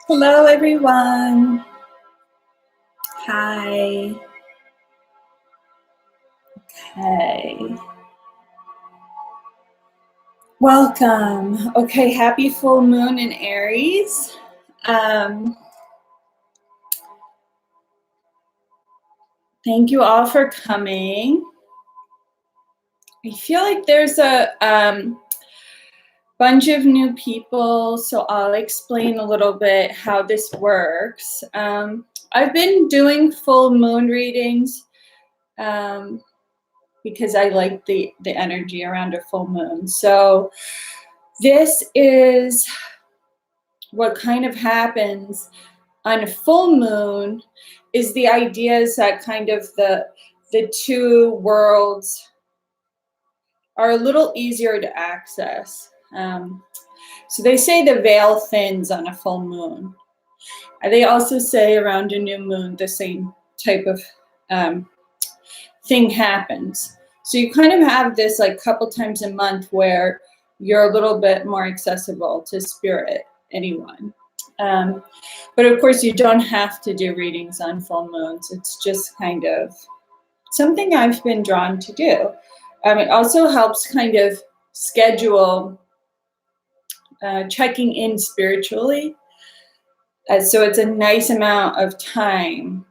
Hello, everyone. Hi. Okay. Welcome. Okay, happy full moon in Aries. Thank you all for coming. I feel like there's a bunch of new people, so I'll explain a little bit how this works. I've been doing full moon readings because I like the energy around a full moon. So this is what kind of happens on a full moon. Is the idea is that kind of the two worlds are a little easier to access. So they say the veil thins on a full moon. And they also say around a new moon the same type of thing happens. So you kind of have this like couple times a month where you're a little bit more accessible to spirit, anyone. But of course, you don't have to do readings on full moons. It's just kind of something I've been drawn to do. It also helps kind of schedule checking in spiritually. So it's a nice amount of time,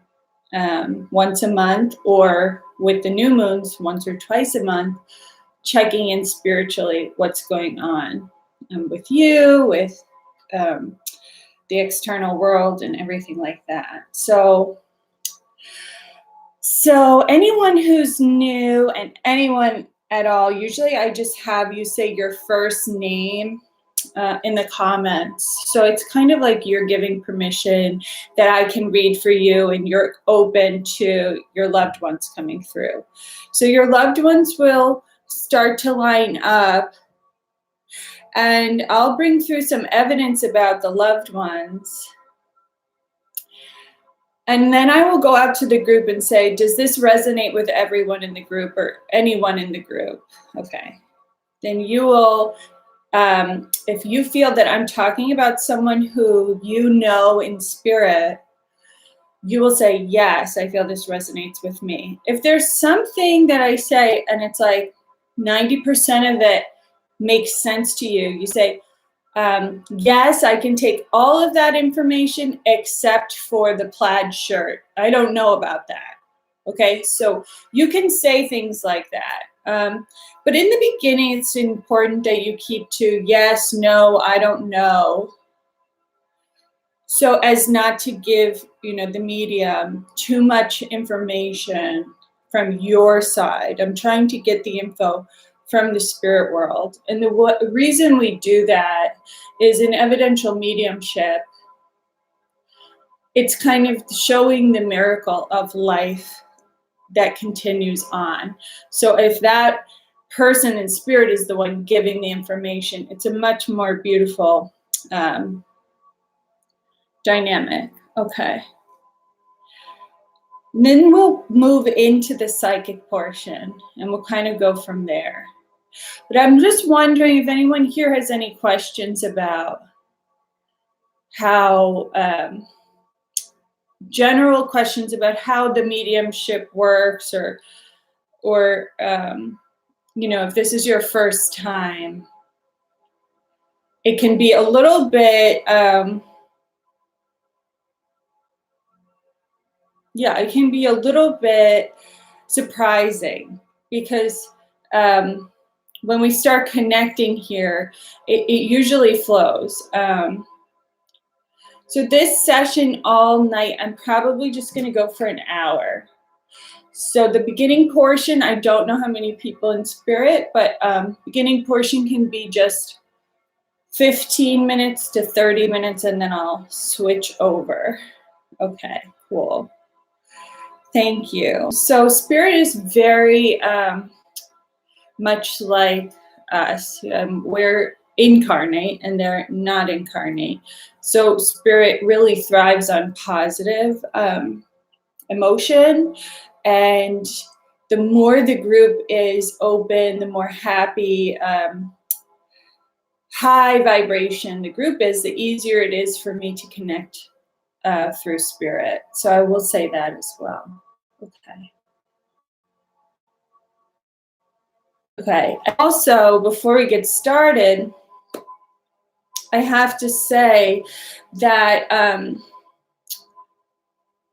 once a month, or with the new moons, once or twice a month, checking in spiritually what's going on with you, with the external world and everything like that. So anyone who's new and anyone at all, usually I just have you say your first name in the comments. So it's kind of like you're giving permission that I can read for you, and you're open to your loved ones coming through. So your loved ones will start to line up, and I'll bring through some evidence about the loved ones. And then I will go out to the group and say, does this resonate with everyone in the group or anyone in the group? Okay. Then you will, if you feel that I'm talking about someone who you know in spirit, you will say, yes, I feel this resonates with me. If there's something that I say and it's like 90% of it makes sense to you, you say, yes, I can take all of that information except for the plaid shirt. I don't know about that. Okay, so you can say things like that. But in the beginning, it's important that you keep to yes, no, I don't know. So as not to give, the medium too much information from your side. I'm trying to get the info from the spirit world. And the reason we do that is in evidential mediumship, it's kind of showing the miracle of life that continues on. So if that person in spirit is the one giving the information, it's a much more beautiful dynamic. Okay. And then we'll move into the psychic portion and we'll kind of go from there. But I'm just wondering if anyone here has any questions about how, general questions about how the mediumship works, or if this is your first time. It can be a little bit, it can be a little bit surprising because when we start connecting here, it usually flows. So this session all night, I'm probably just going to go for an hour. So the beginning portion, I don't know how many people in spirit, but beginning portion can be just 15 minutes to 30 minutes, and then I'll switch over. Okay, cool. Thank you. So spirit is very much like us. We're incarnate and they're not incarnate. So spirit really thrives on positive emotion. And the more the group is open, the more happy high vibration the group is, the easier it is for me to connect through spirit. So I will say that as well. Okay. Okay. Also, before we get started, I have to say that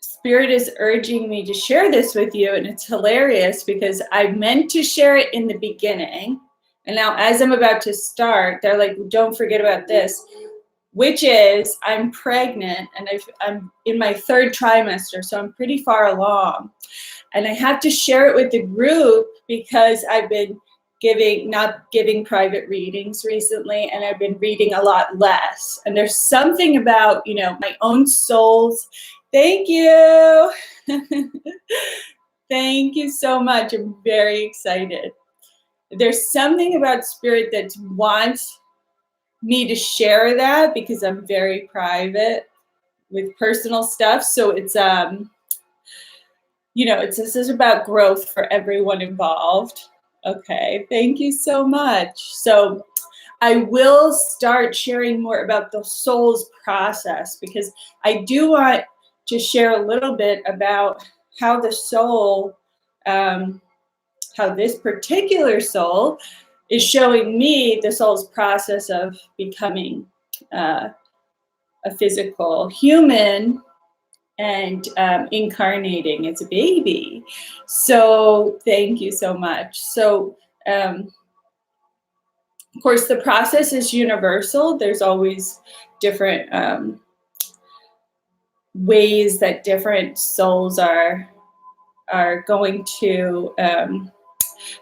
Spirit is urging me to share this with you, and it's hilarious because I meant to share it in the beginning, and now as I'm about to start, they're like, don't forget about this, which is I'm pregnant, and I'm in my 3rd trimester, so I'm pretty far along, and I have to share it with the group because I've been not giving private readings recently, and I've been reading a lot less, and there's something about, my own soul's. Thank you. Thank you so much. I'm very excited. There's something about spirit that wants me to share that because I'm very private with personal stuff. So it's this is about growth for everyone involved. Okay, thank you so much. So I will start sharing more about the soul's process because I do want to share a little bit about how the soul, how this particular soul is showing me the soul's process of becoming a physical human and incarnating as a baby. So thank you so much. So of course, the process is universal. There's always different ways that different souls are going to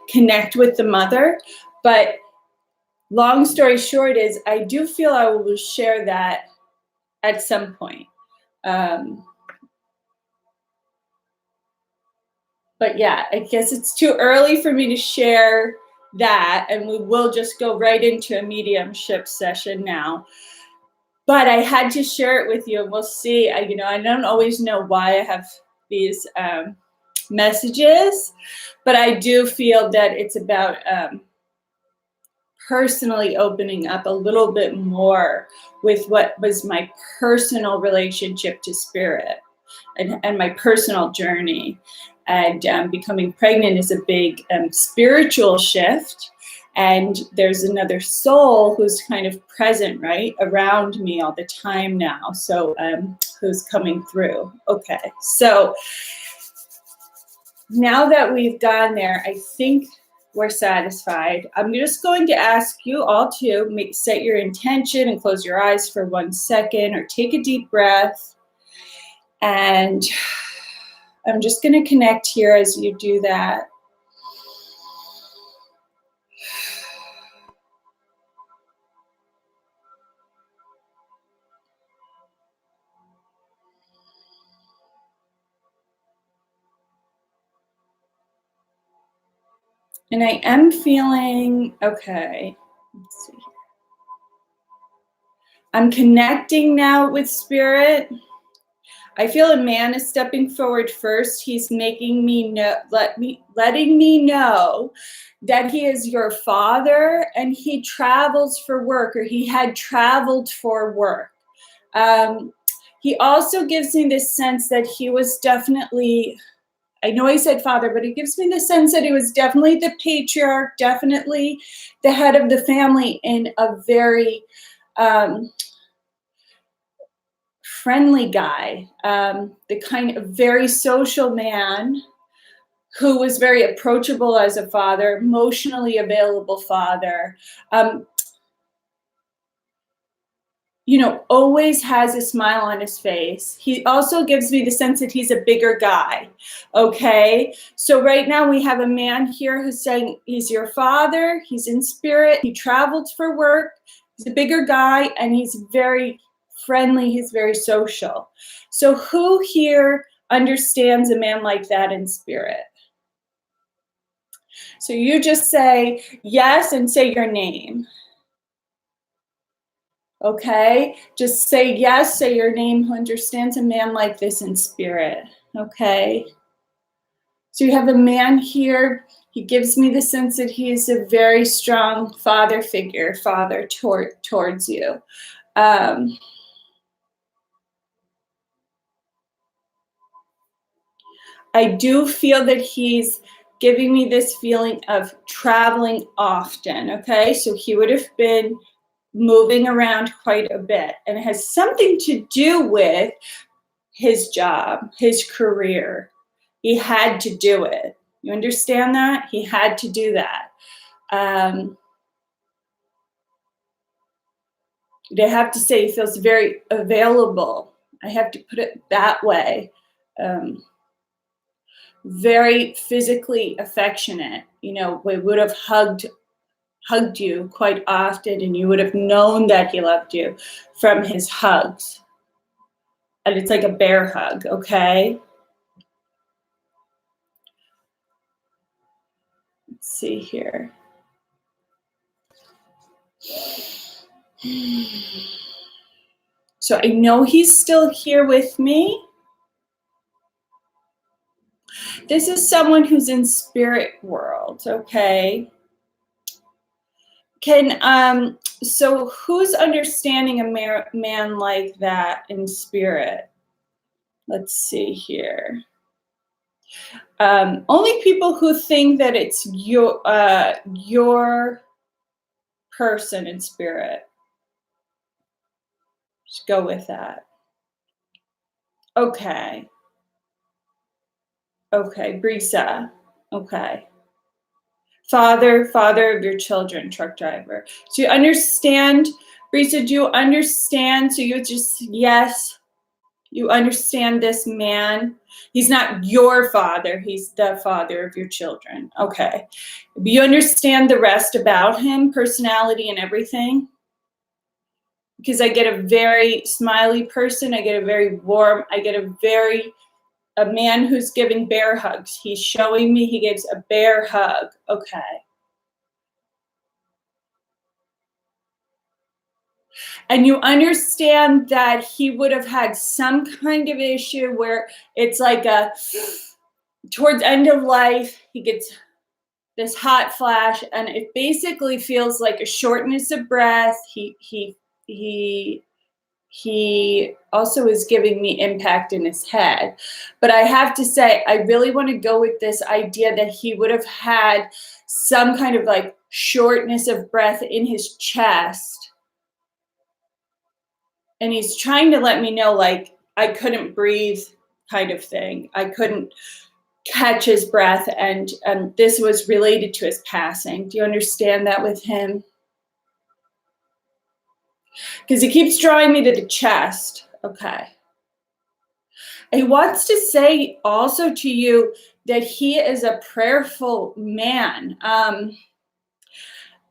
connect with the mother. But long story short is I do feel I will share that at some point. But yeah, I guess it's too early for me to share that, and we will just go right into a mediumship session now. But I had to share it with you, and we'll see. I don't always know why I have these messages, but I do feel that it's about personally opening up a little bit more with what was my personal relationship to spirit and my personal journey. And becoming pregnant is a big spiritual shift. And there's another soul who's kind of present, right, around me all the time now. So who's coming through. Okay, so now that we've gone there, I think we're satisfied. I'm just going to ask you all to set your intention and close your eyes for 1 second or take a deep breath. And I'm just going to connect here as you do that. And I am feeling, okay, let's see. I'm connecting now with spirit. I feel a man is stepping forward first. He's making me know, letting me know that he is your father and he travels for work, or he had traveled for work. He also gives me this sense that he was definitely, I know he said father, but he gives me the sense that he was definitely the patriarch, definitely the head of the family in a very friendly guy, the kind of very social man who was very approachable as a father, emotionally available father, always has a smile on his face. He also gives me the sense that he's a bigger guy, okay? So right now we have a man here who's saying he's your father, he's in spirit, he traveled for work, he's a bigger guy, and he's very friendly, he's very social. So who here understands a man like that in spirit? So you just say yes and say your name. Okay, just say yes, say your name, who understands a man like this in spirit. Okay, so you have a man here. He gives me the sense that he is a very strong father figure, father towards you. Um, I do feel that he's giving me this feeling of traveling often, okay? So he would have been moving around quite a bit, and it has something to do with his job, his career. He had to do it. You understand that? He had to do that. I have to say he feels very available. I have to put it that way. Very physically affectionate. You know, we would have hugged you quite often, and you would have known that he loved you from his hugs. And it's like a bear hug, okay? Let's see here. So I know he's still here with me. This is someone who's in spirit world, okay? So who's understanding a man like that in spirit? Let's see here. Only people who think that it's your person in spirit. Just go with that. Okay. Okay, Brisa. Okay. Father of your children, truck driver. So you understand, Brisa, do you understand? So you just, yes, you understand this man. He's not your father, he's the father of your children. Okay. You understand the rest about him, personality and everything? Because I get a very smiley person, I get a very warm, I get a man who's giving bear hugs. He's showing me he gives a bear hug. Okay. And you understand that he would have had some kind of issue where it's like towards end of life, he gets this hot flash, and it basically feels like a shortness of breath. He also is giving me impact in his head. But I have to say, I really want to go with this idea that he would have had some kind of like shortness of breath in his chest. And he's trying to let me know, like, I couldn't breathe kind of thing. I couldn't catch his breath, and this was related to his passing. Do you understand that with him? Because he keeps drawing me to the chest. Okay. He wants to say also to you that he is a prayerful man.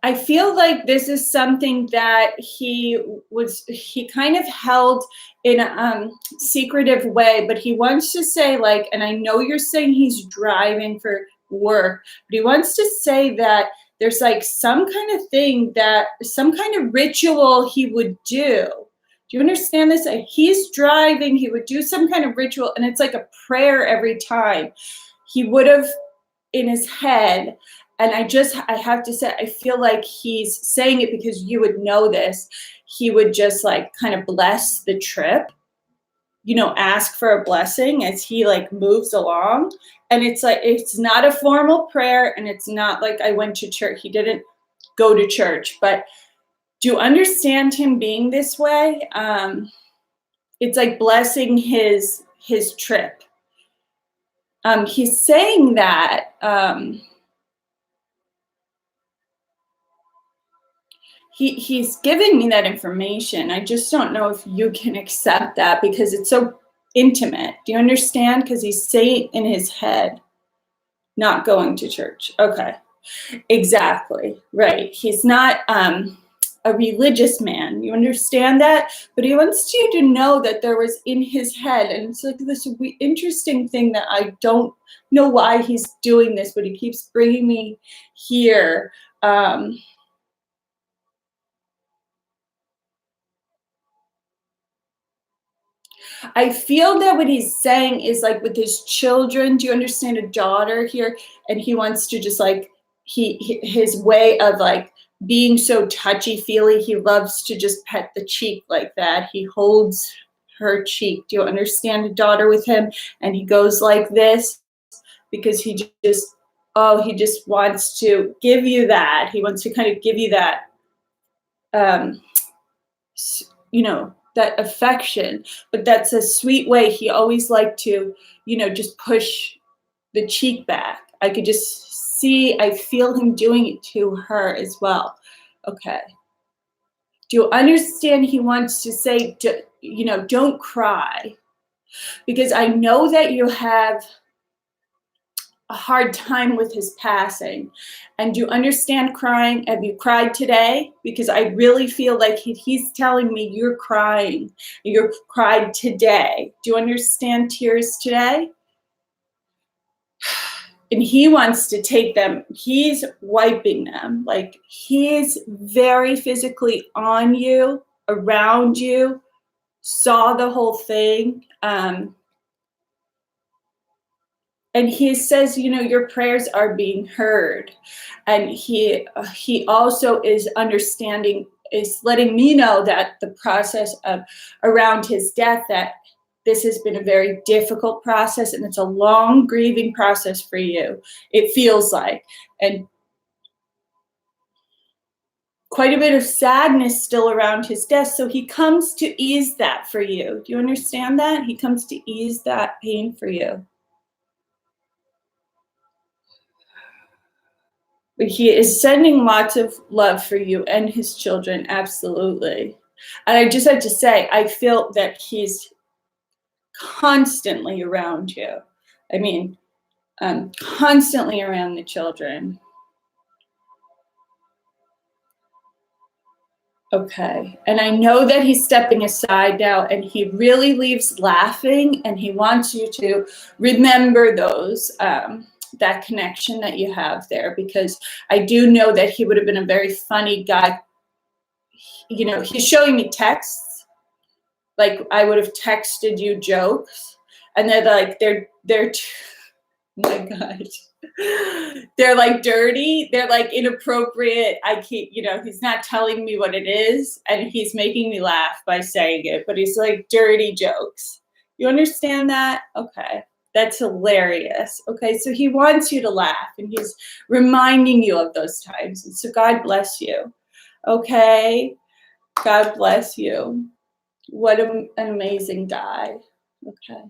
I feel like this is something that he kind of held in a secretive way, but he wants to say, like, and I know you're saying he's driving for work, but he wants to say that there's like some kind of thing, that some kind of ritual he would do. Do you understand this? He's driving, he would do some kind of ritual, and it's like a prayer every time. He would have in his head, and I have to say, I feel like he's saying it because you would know this. He would just like kind of bless the trip, you know, ask for a blessing as he like moves along. And it's like, it's not a formal prayer, and it's not like I went to church. He didn't go to church, but do you understand him being this way? It's like blessing his trip. He's saying that he's giving me that information. I just don't know if you can accept that because it's so intimate. Do you understand? Because he's saying in his head, not going to church. Okay, exactly, right. He's not a religious man. You understand that? But he wants you to know that there was in his head, and it's like this interesting thing that I don't know why he's doing this, but he keeps bringing me here. I feel that what he's saying is like with his children, do you understand a daughter here? And he wants to just like, his way of like being so touchy feely, he loves to just pet the cheek like that. He holds her cheek. Do you understand a daughter with him? And he goes like this because he just, oh, he just wants to give you that. He wants to kind of give you that, um, you know, that affection, but that's a sweet way. He always liked to, you know, just push the cheek back. I could just see, I feel him doing it to her as well. Okay. Do you understand? He wants to say, you know, don't cry, because I know that you have a hard time with his passing. And do you understand crying? Have you cried today? Because I really feel like he's telling me you're crying. You cried today. Do you understand tears today? And he wants to take them. He's wiping them. Like he's very physically on you, around you, saw the whole thing. And he says, you know, your prayers are being heard. And he also is understanding, is letting me know that the process of around his death, that this has been a very difficult process and it's a long grieving process for you. It feels like, and quite a bit of sadness still around his death. So he comes to ease that for you. Do you understand that? He comes to ease that pain for you. But he is sending lots of love for you and his children, absolutely. And I just have to say, I feel that he's constantly around you. I mean, constantly around the children. Okay. And I know that he's stepping aside now, and he really leaves laughing, and he wants you to remember those, that connection that you have there, because I do know that he would have been a very funny guy. You know, he's showing me texts, like I would have texted you jokes, and they're like, oh my God. They're like dirty. They're like inappropriate. I can't, you know, he's not telling me what it is, and he's making me laugh by saying it, but he's like dirty jokes. You understand that? Okay. That's hilarious. Okay. So he wants you to laugh, and he's reminding you of those times. And so God bless you. Okay. God bless you. What an amazing guy. Okay.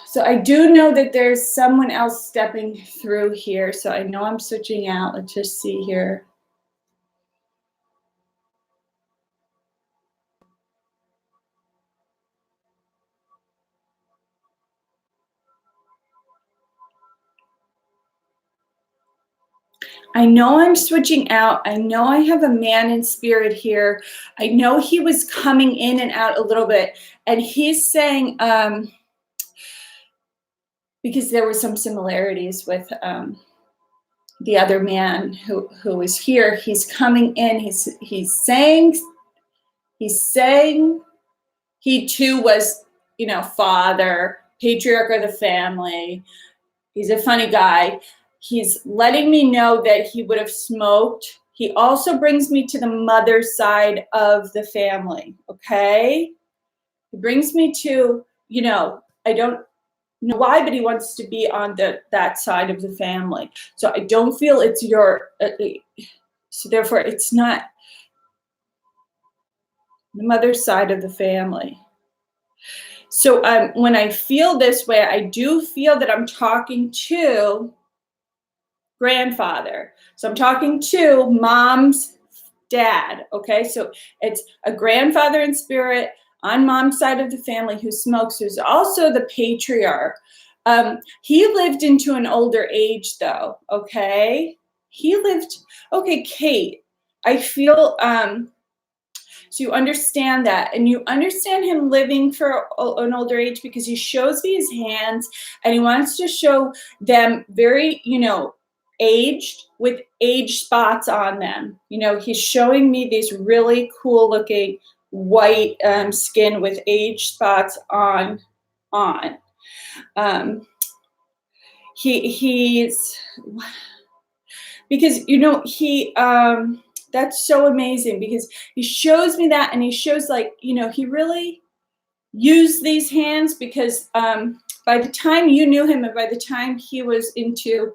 So I do know that there's someone else stepping through here. So I know I'm switching out. Let's just see here. I know I'm switching out. I know I have a man in spirit here. I know he was coming in and out a little bit. And he's saying, because there were some similarities with the other man who was here. He's coming in. He's saying he too was, you know, father, patriarch of the family. He's a funny guy. He's letting me know that he would have smoked. He also brings me to the mother side of the family, okay? He brings me to, you know, I don't know why, but he wants to be on that side of the family. So I don't feel it's your, so therefore it's not the mother side of the family. So when I feel this way, I do feel that I'm talking to grandfather. So I'm talking to mom's dad, okay? So it's a grandfather in spirit on mom's side of the family who smokes, who's also the patriarch. He lived into an older age though, okay? Okay, Kate, I feel, so you understand that, and you understand him living for an older age because he shows me his hands, and he wants to show them very, you know, aged with age spots on them. You know, he's showing me these really cool looking white skin with age spots on. He's because that's so amazing, because he shows me that, and he shows like, he really used these hands, because by the time you knew him and by the time he was into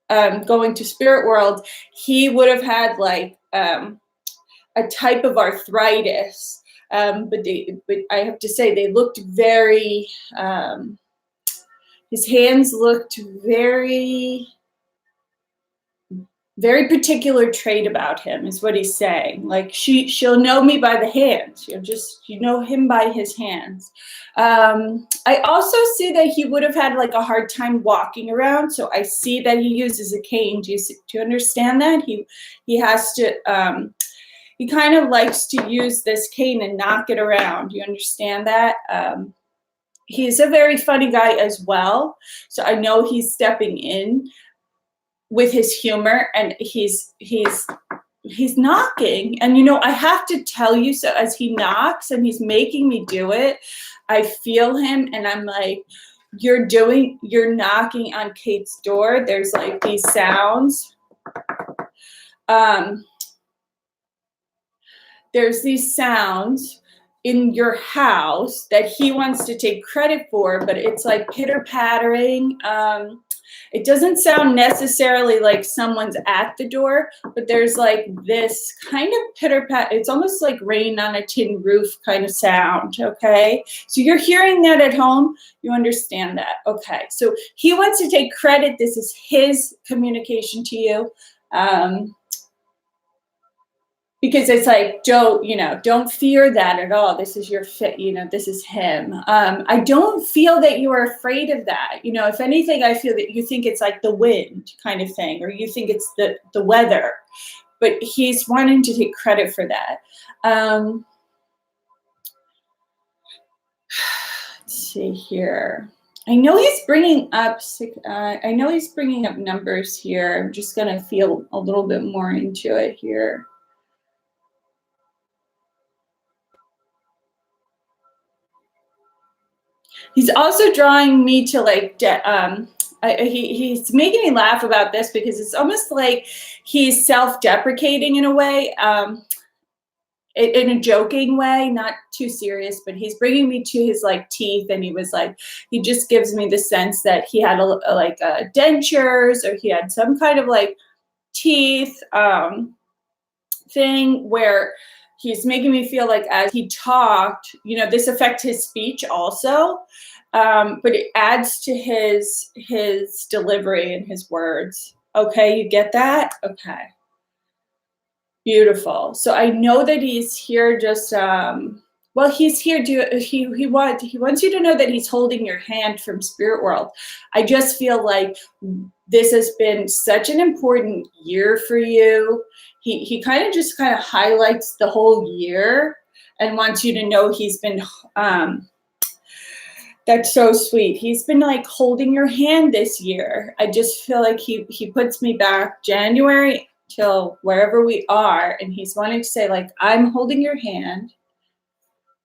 going to spirit world, he would have had like a type of arthritis, but I have to say they looked very his hands looked very, very particular trait about him, is what he's saying. Like she'll know me by the hands. You know him by his hands. I also see that he would have had like a hard time walking around. So I see that he uses a cane. Do you understand that? He has to, he kind of likes to use this cane and knock it around. Do you understand that? He's a very funny guy as well. So I know he's stepping in with his humor, and he's knocking. And I have to tell you, so as he knocks and he's making me do it, I feel him, and I'm like, you're knocking on Kate's door. There's like these sounds. There's these sounds in your house that he wants to take credit for, but it's like pitter-pattering. It doesn't sound necessarily like someone's at the door, but there's like this kind of pitter-pat. It's almost like rain on a tin roof kind of sound, okay? So you're hearing that at home. You understand that, okay? So he wants to take credit. This is his communication to you. Because it's like, don't fear that at all. This is your fit, this is him. I don't feel that you are afraid of that. If anything, I feel that you think it's like the wind kind of thing, or you think it's the weather, but he's wanting to take credit for that. Let's see here. I know he's bringing up numbers here. I'm just going to feel a little bit more into it here. He's also drawing me to like, he's making me laugh about this, because it's almost like he's self-deprecating in a way, in a joking way, not too serious, but he's bringing me to his like teeth, and he just gives me the sense that he had dentures, or he had some kind of like teeth thing where he's making me feel like as he talked, this affects his speech also, but it adds to his delivery and his words. Okay, you get that? Okay. Beautiful. So I know that he's here just, he's here to, he wants you to know that he's holding your hand from spirit world. I just feel like this has been such an important year for you. He kind of highlights the whole year and wants you to know he's been, that's so sweet. He's been like holding your hand this year. I just feel like he puts me back January till wherever we are, and he's wanting to say like, I'm holding your hand,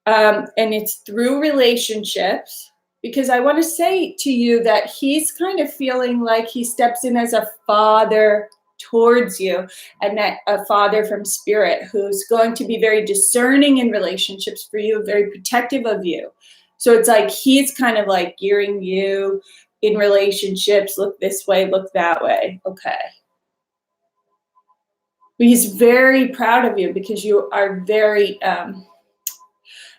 and it's through relationships, because I want to say to you that he's kind of feeling like he steps in as a father towards you, and that a father from spirit who's going to be very discerning in relationships for you, very protective of you. So it's like he's kind of like gearing you in relationships, look this way, look that way. Okay. But he's very proud of you, because you are very,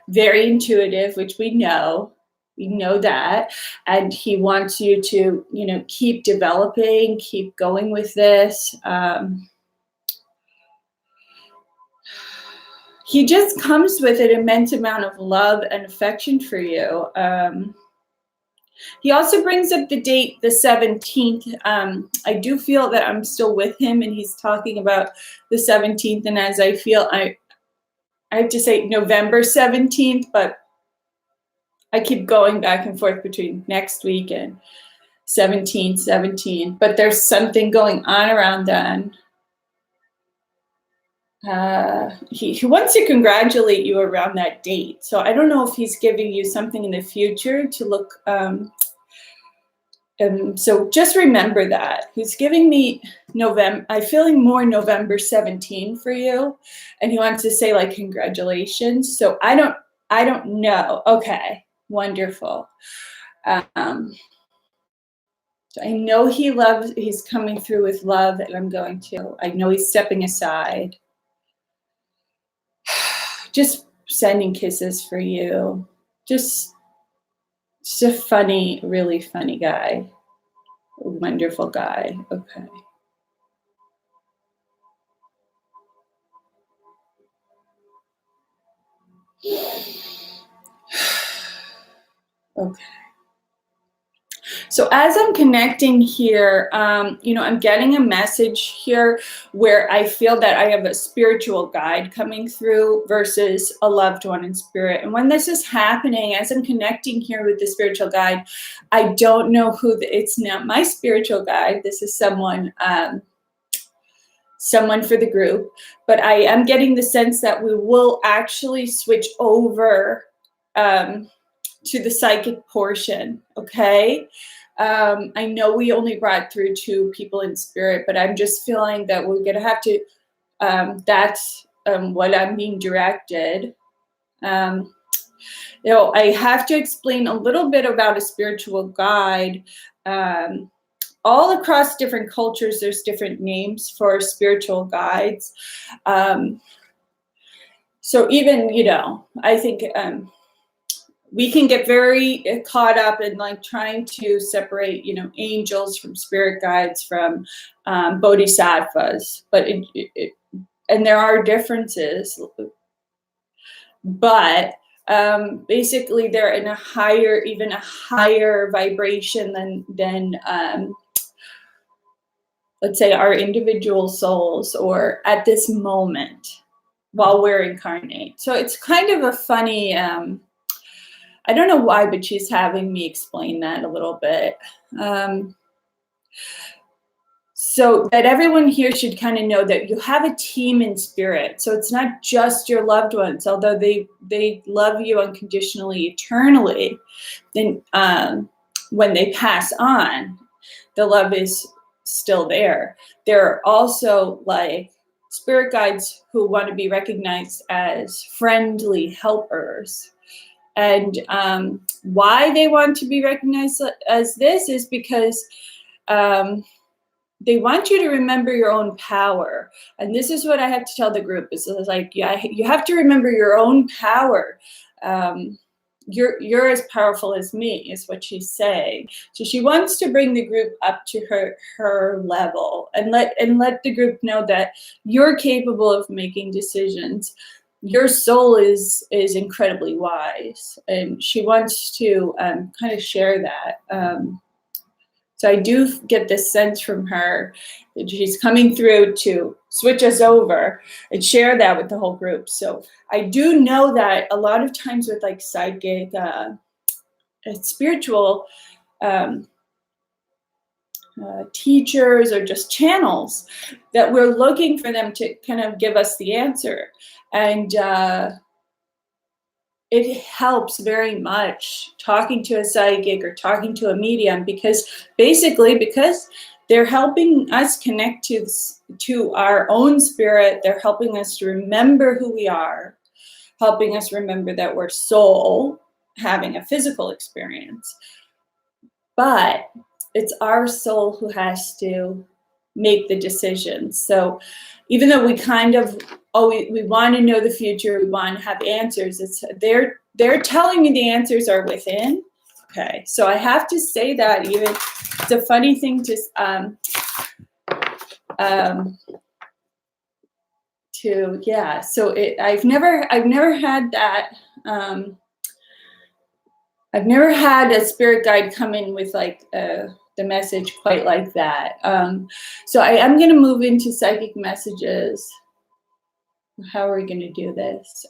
very intuitive, which we know that. And he wants you to, keep developing, keep going with this. He just comes with an immense amount of love and affection for you. He also brings up the date, the 17th. I do feel that I'm still with him, and he's talking about the 17th. And as I feel, I have to say November 17th, but I keep going back and forth between next week and 17. But there's something going on around then. he wants to congratulate you around that date. So I don't know if he's giving you something in the future to look. So just remember that he's giving me November. I'm feeling more November 17 for you, and he wants to say like congratulations. So I don't know. Okay, wonderful. So I know he's coming through with love, and I know he's stepping aside. Just sending kisses for you. Just a funny, really funny guy. A wonderful guy. Okay. Okay. So as I'm connecting here, I'm getting a message here where I feel that I have a spiritual guide coming through versus a loved one in spirit. And when this is happening, as I'm connecting here with the spiritual guide, I don't know it's not my spiritual guide. This is someone for the group, but I am getting the sense that we will actually switch over to the psychic portion, okay? I know we only brought through 2 people in spirit, but I'm just feeling that we're gonna have to, that's what I'm being directed. I have to explain a little bit about a spiritual guide. All across different cultures, there's different names for spiritual guides. So even, I think we can get very caught up in like trying to separate, angels from spirit guides from bodhisattvas, but and there are differences, but basically they're in even a higher vibration than let's say our individual souls, or at this moment while we're incarnate. So it's kind of a funny, I don't know why, but she's having me explain that a little bit. So that everyone here should kind of know that you have a team in spirit. So it's not just your loved ones, although they love you unconditionally, eternally. Then when they pass on, the love is still there. There are also like spirit guides who want to be recognized as friendly helpers. And why they want to be recognized as this is because they want you to remember your own power. And this is what I have to tell the group. Is like, yeah, you have to remember your own power. You're as powerful as me, is what she's saying. So she wants to bring the group up to her level and let the group know that you're capable of making decisions. Your soul is incredibly wise, and she wants to kind of share that. So I do get this sense from her that she's coming through to switch us over and share that with the whole group. So I do know that a lot of times with like psychic, spiritual teachers or just channels, that we're looking for them to kind of give us the answer. And it helps very much talking to a psychic or talking to a medium, because they're helping us connect to our own spirit. They're helping us to remember who we are, helping us remember that we're soul having a physical experience. But it's our soul who has to make the decisions. So even though we kind of, we want to know the future, we want to have answers, they're telling me the answers are within. Okay, so I have to say that. Even it's a funny thing to So I've never had that. I've never had a spirit guide come in with like the message quite like that. So I am going to move into psychic messages. How are we going to do this?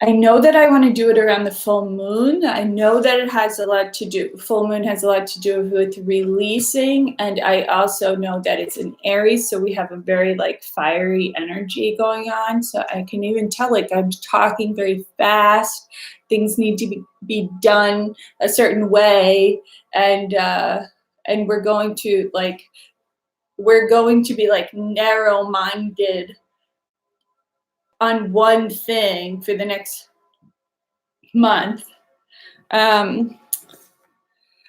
I know that I want to do it around the full moon. I know that it has a lot to do, full moon has a lot to do with releasing. And I also know that it's in Aries. So we have a very like fiery energy going on. So I can even tell like I'm talking very fast. Things need to be done a certain way. And we're going to be like narrow-minded on one thing for the next month. A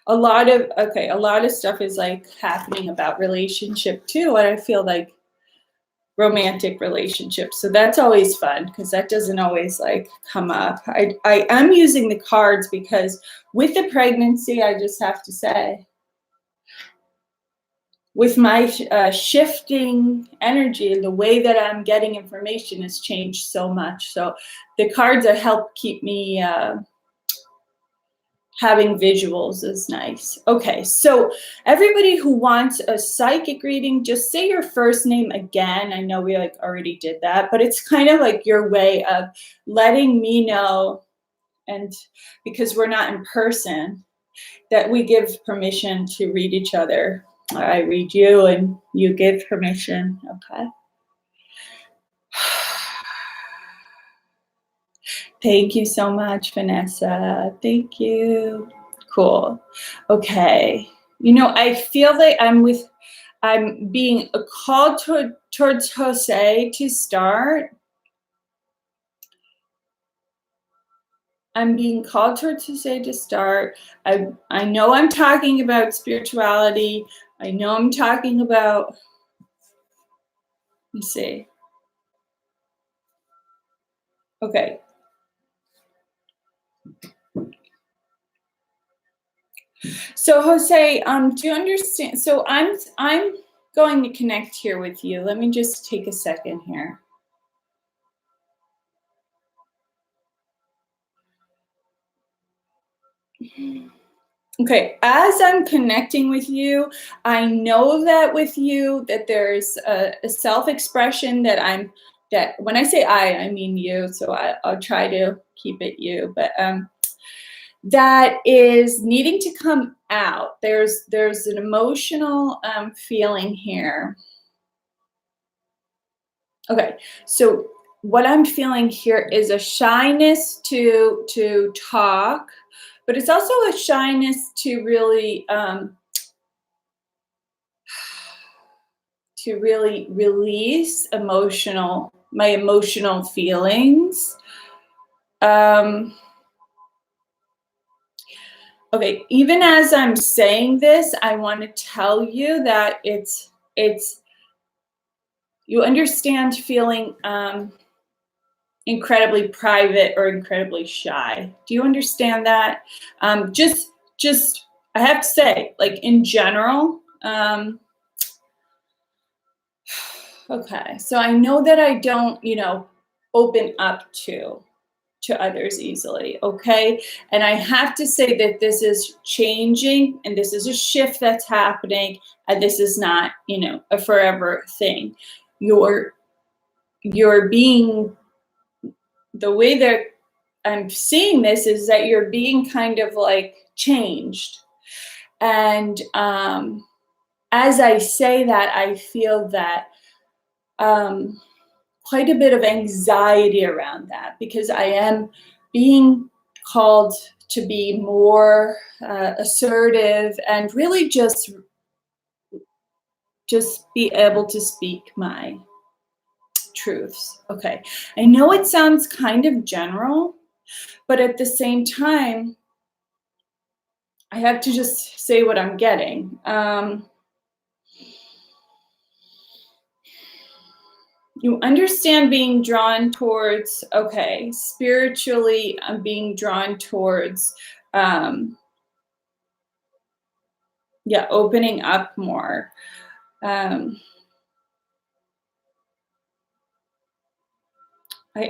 lot of stuff is like happening about relationship too, and I feel like romantic relationships. So that's always fun because that doesn't always like come up. I am using the cards because with the pregnancy, I just have to say, with my shifting energy, the way that I'm getting information has changed so much. So the cards that help keep me having visuals is nice. Okay, so everybody who wants a psychic reading, just say your first name again. I know we like already did that, but it's kind of like your way of letting me know, and because we're not in person, that we give permission to read each other. I read you and you give permission, okay? Thank you so much, Vanessa. Thank you. Cool. Okay. You know, I feel that I'm being called towards Jose to start. I'm being called towards Jose to start. I know I'm talking about spirituality. I know I'm talking about, let's see. Okay. So Jose, do you understand? So I'm going to connect here with you. Let me just take a second here. Okay, as I'm connecting with you, I know that with you that there's a self-expression that when I say I mean you, so I'll try to keep it you, but that is needing to come out. There's an emotional feeling here. Okay, so what I'm feeling here is a shyness to talk, but it's also a shyness to really release my emotional feelings. Okay, even as I'm saying this, I want to tell you that it's you understand feeling incredibly private or incredibly shy. Do you understand that? Just I have to say, like in general. Okay, so I know that I don't, open up to others easily, okay? And I have to say that this is changing and this is a shift that's happening, and this is not, a forever thing. You're being, the way that I'm seeing this is that you're being kind of like changed. And as I say that, I feel that quite a bit of anxiety around that, because I am being called to be more assertive and really just be able to speak my truths. Okay, I know it sounds kind of general, but at the same time, I have to just say what I'm getting. You understand being drawn towards, okay, spiritually, I'm being drawn towards, opening up more. I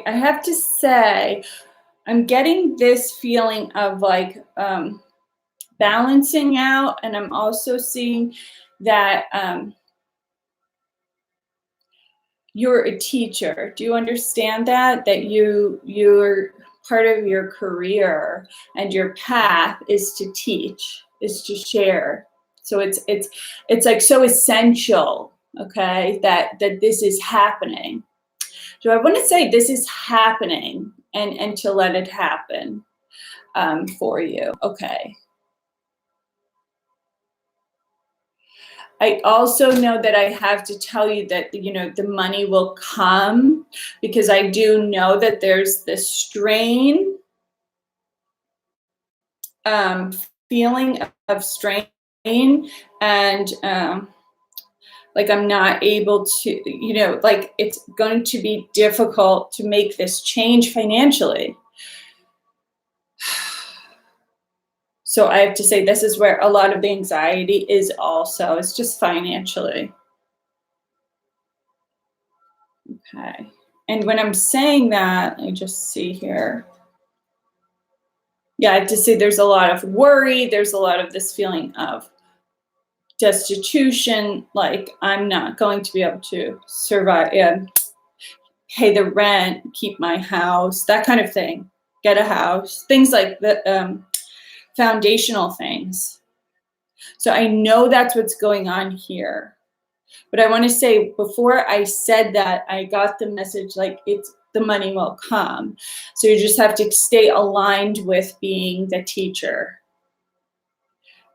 have to say, I'm getting this feeling of like balancing out, and I'm also seeing that you're a teacher. Do you understand that? That you're part of your career and your path is to teach, is to share. So it's like so essential, okay, that this is happening. So I want to say this is happening, and to let it happen for you. Okay. I also know that I have to tell you that, the money will come, because I do know that there's this strain, feeling of strain, and like I'm not able to, like it's going to be difficult to make this change financially. So I have to say, this is where a lot of the anxiety is also. It's just financially. Okay. And when I'm saying that, I just see here. Yeah, I have to say there's a lot of worry. There's a lot of this feeling of destitution, like I'm not going to be able to survive, pay the rent, keep my house, that kind of thing, get a house, things like the foundational things. So I know that's what's going on here. But I want to say, before I said that, I got the message like the money will come. So you just have to stay aligned with being the teacher,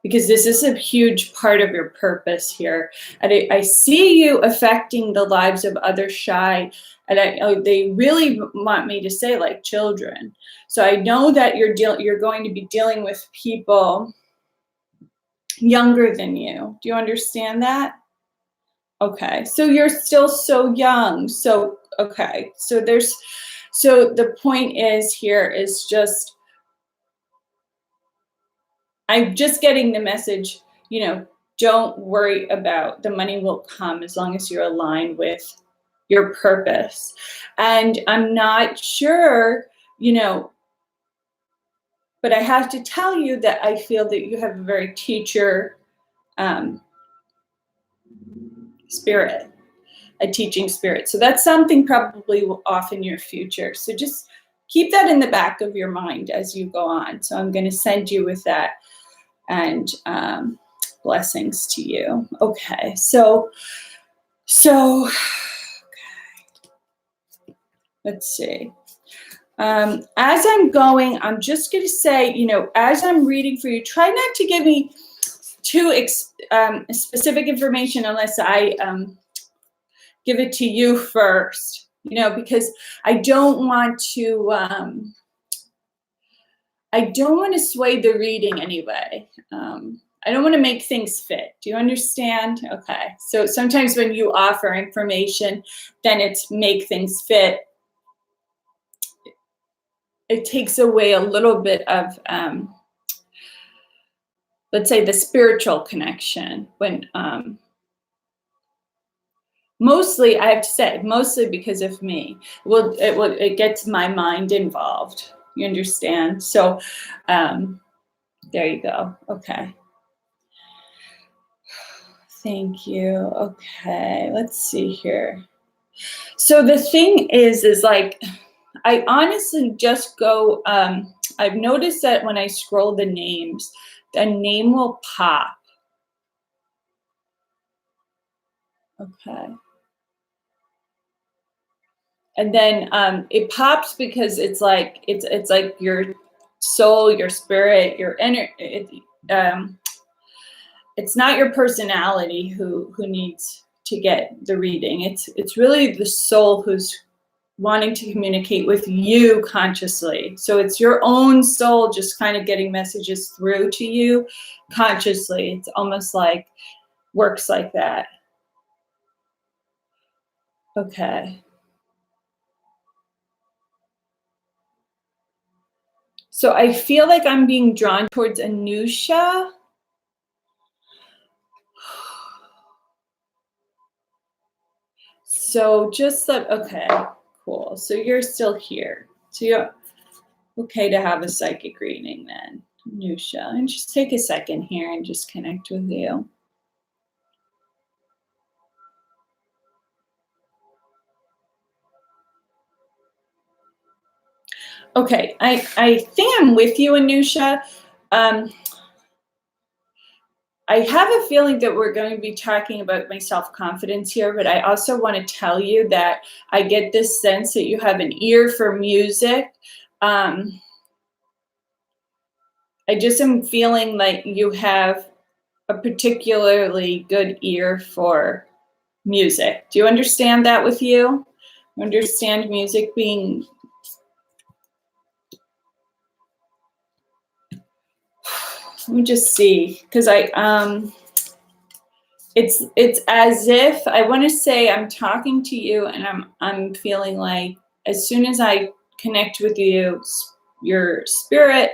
because this is a huge part of your purpose here. And I see you affecting the lives of other shy, and they really want me to say like children. So I know that you're going to be dealing with people younger than you. Do you understand that? Okay, so you're still so young. So, okay, so the point is here is just, I'm just getting the message, don't worry about, the money will come as long as you're aligned with your purpose. And I'm not sure, but I have to tell you that I feel that you have a very teacher spirit, a teaching spirit. So that's something probably off in your future. So just keep that in the back of your mind as you go on. So I'm going to send you with that, and blessings to you. Okay, so okay. Let's see. As I'm going, I'm just going to say, as I'm reading for you, try not to give me too specific information unless I give it to you first, because I don't want to sway the reading anyway. I don't want to make things fit. Do you understand? Okay. So sometimes when you offer information, then it's make things fit. It takes away a little bit of, let's say, the spiritual connection. When mostly, I have to say, mostly because of me. It gets my mind involved. You understand? So there you go. Okay. Thank you. Okay, let's see here. So the thing is like, I honestly just go, I've noticed that when I scroll the names, the name will pop. Okay. And then it pops because it's like your soul, your spirit, your energy. It's not your personality who needs to get the reading. It's really the soul who's wanting to communicate with you consciously. So it's your own soul just kind of getting messages through to you consciously. It's almost like works like that. Okay. So I feel like I'm being drawn towards Anusha. So just like, okay, cool. So you're still here. So you're okay to have a psychic reading then, Anusha. And just take a second here and just connect with you. Okay, I think I'm with you, Anusha. Um, I have a feeling that we're going to be talking about my self-confidence here, but I also want to tell you that I get this sense that you have an ear for music. I just am feeling like you have a particularly good ear for music. Do you understand that with you? Understand music being... Let me just see, because it's as if I want to say I'm talking to you, and I'm feeling like as soon as I connect with you, your spirit,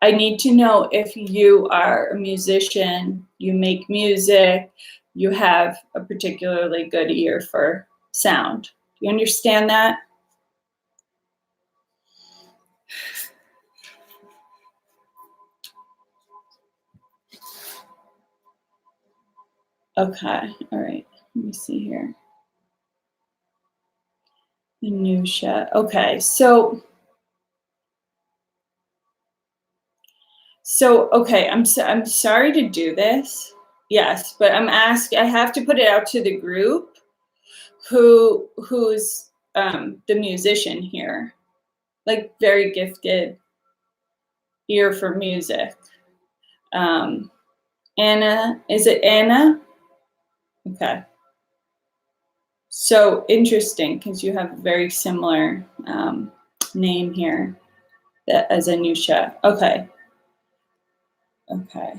I need to know if you are a musician, you make music, you have a particularly good ear for sound. Do you understand that? Okay, all right. Let me see here. Minutiae. Okay, so okay, I'm sorry to do this. Yes, but I have to put it out to the group who's the musician here, like very gifted ear for music. Anna, is it Anna? Okay. So interesting, because you have a very similar name here as Anusha. Okay. Okay.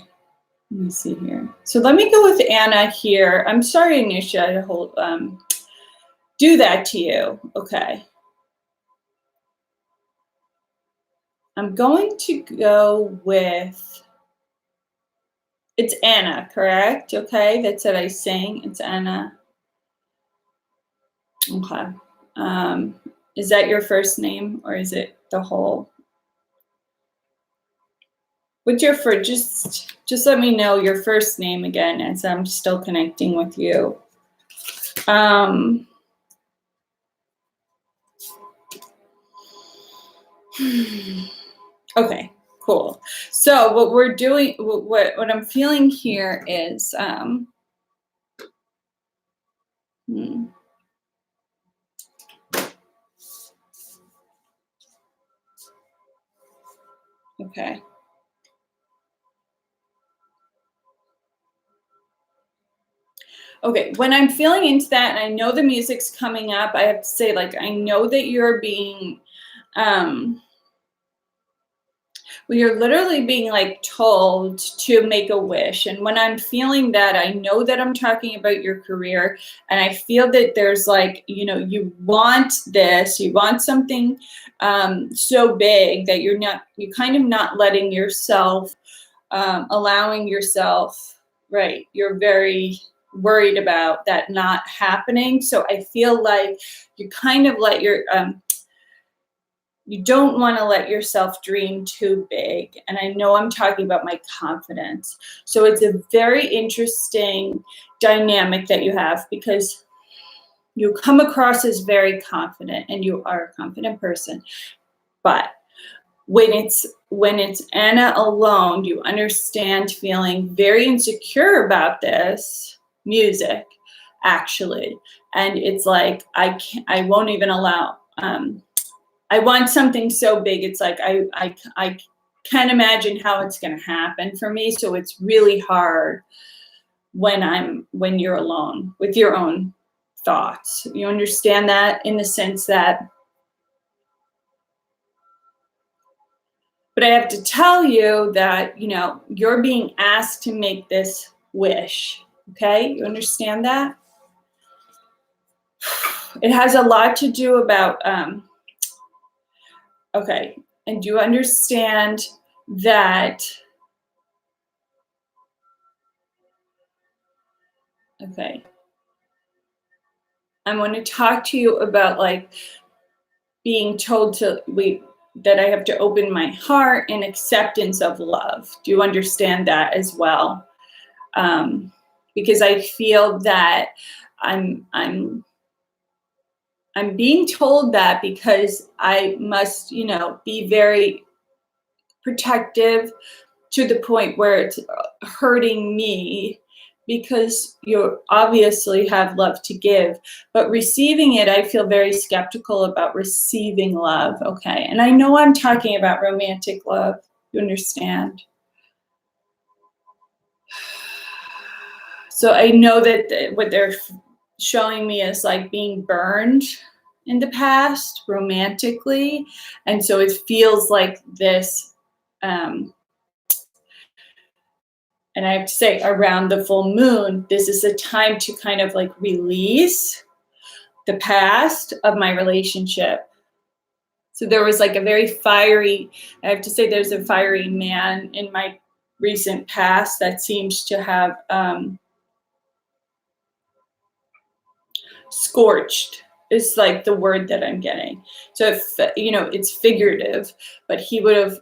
Let me see here. So let me go with Anna here. I'm sorry, Anusha, to do that to you. Okay. I'm going to go with, it's Anna, correct? Okay, that's what I sang. It's Anna. Okay. Is that your first name, or is it the whole? What's your first? Just let me know your first name again, as I'm still connecting with you. Okay, cool. So what we're doing, what I'm feeling here is, okay. Okay, when I'm feeling into that, and I know the music's coming up, I have to say, like, I know that you're being, well, you're literally being like told to make a wish. And when I'm feeling that, I know that I'm talking about your career, and I feel that there's like, you want this, you want something so big that you're kind of not letting yourself, allowing yourself, right? You're very worried about that not happening. So I feel like you kind of let you don't want to let yourself dream too big. And I know I'm talking about my confidence. So it's a very interesting dynamic that you have, because you come across as very confident, and you are a confident person. But when it's Anna alone, you understand feeling very insecure about this music, actually. And it's like, I won't even allow, I want something so big. It's like, I can't imagine how it's going to happen for me. So it's really hard when you're alone with your own thoughts. You understand that, in the sense that, but I have to tell you that, you're being asked to make this wish. Okay. You understand that? It has a lot to do about, okay. And do you understand that? Okay. I want to talk to you about, like, being told that I have to open my heart and acceptance of love. Do you understand that as well? Because I feel that I'm I'm being told that because I must, you know, be very protective to the point where it's hurting me, because you obviously have love to give, but receiving it, I feel very skeptical about receiving love. Okay. And I know I'm talking about romantic love. You understand? So I know that what they're showing me is like being burned in the past romantically. And so it feels like this, and I have to say, around the full moon, this is a time to kind of like release the past of my relationship. So there was like a very fiery, I have to say, there's a fiery man in my recent past that seems to have scorched is like the word that I'm getting. So if, you know, it's figurative, but he would have,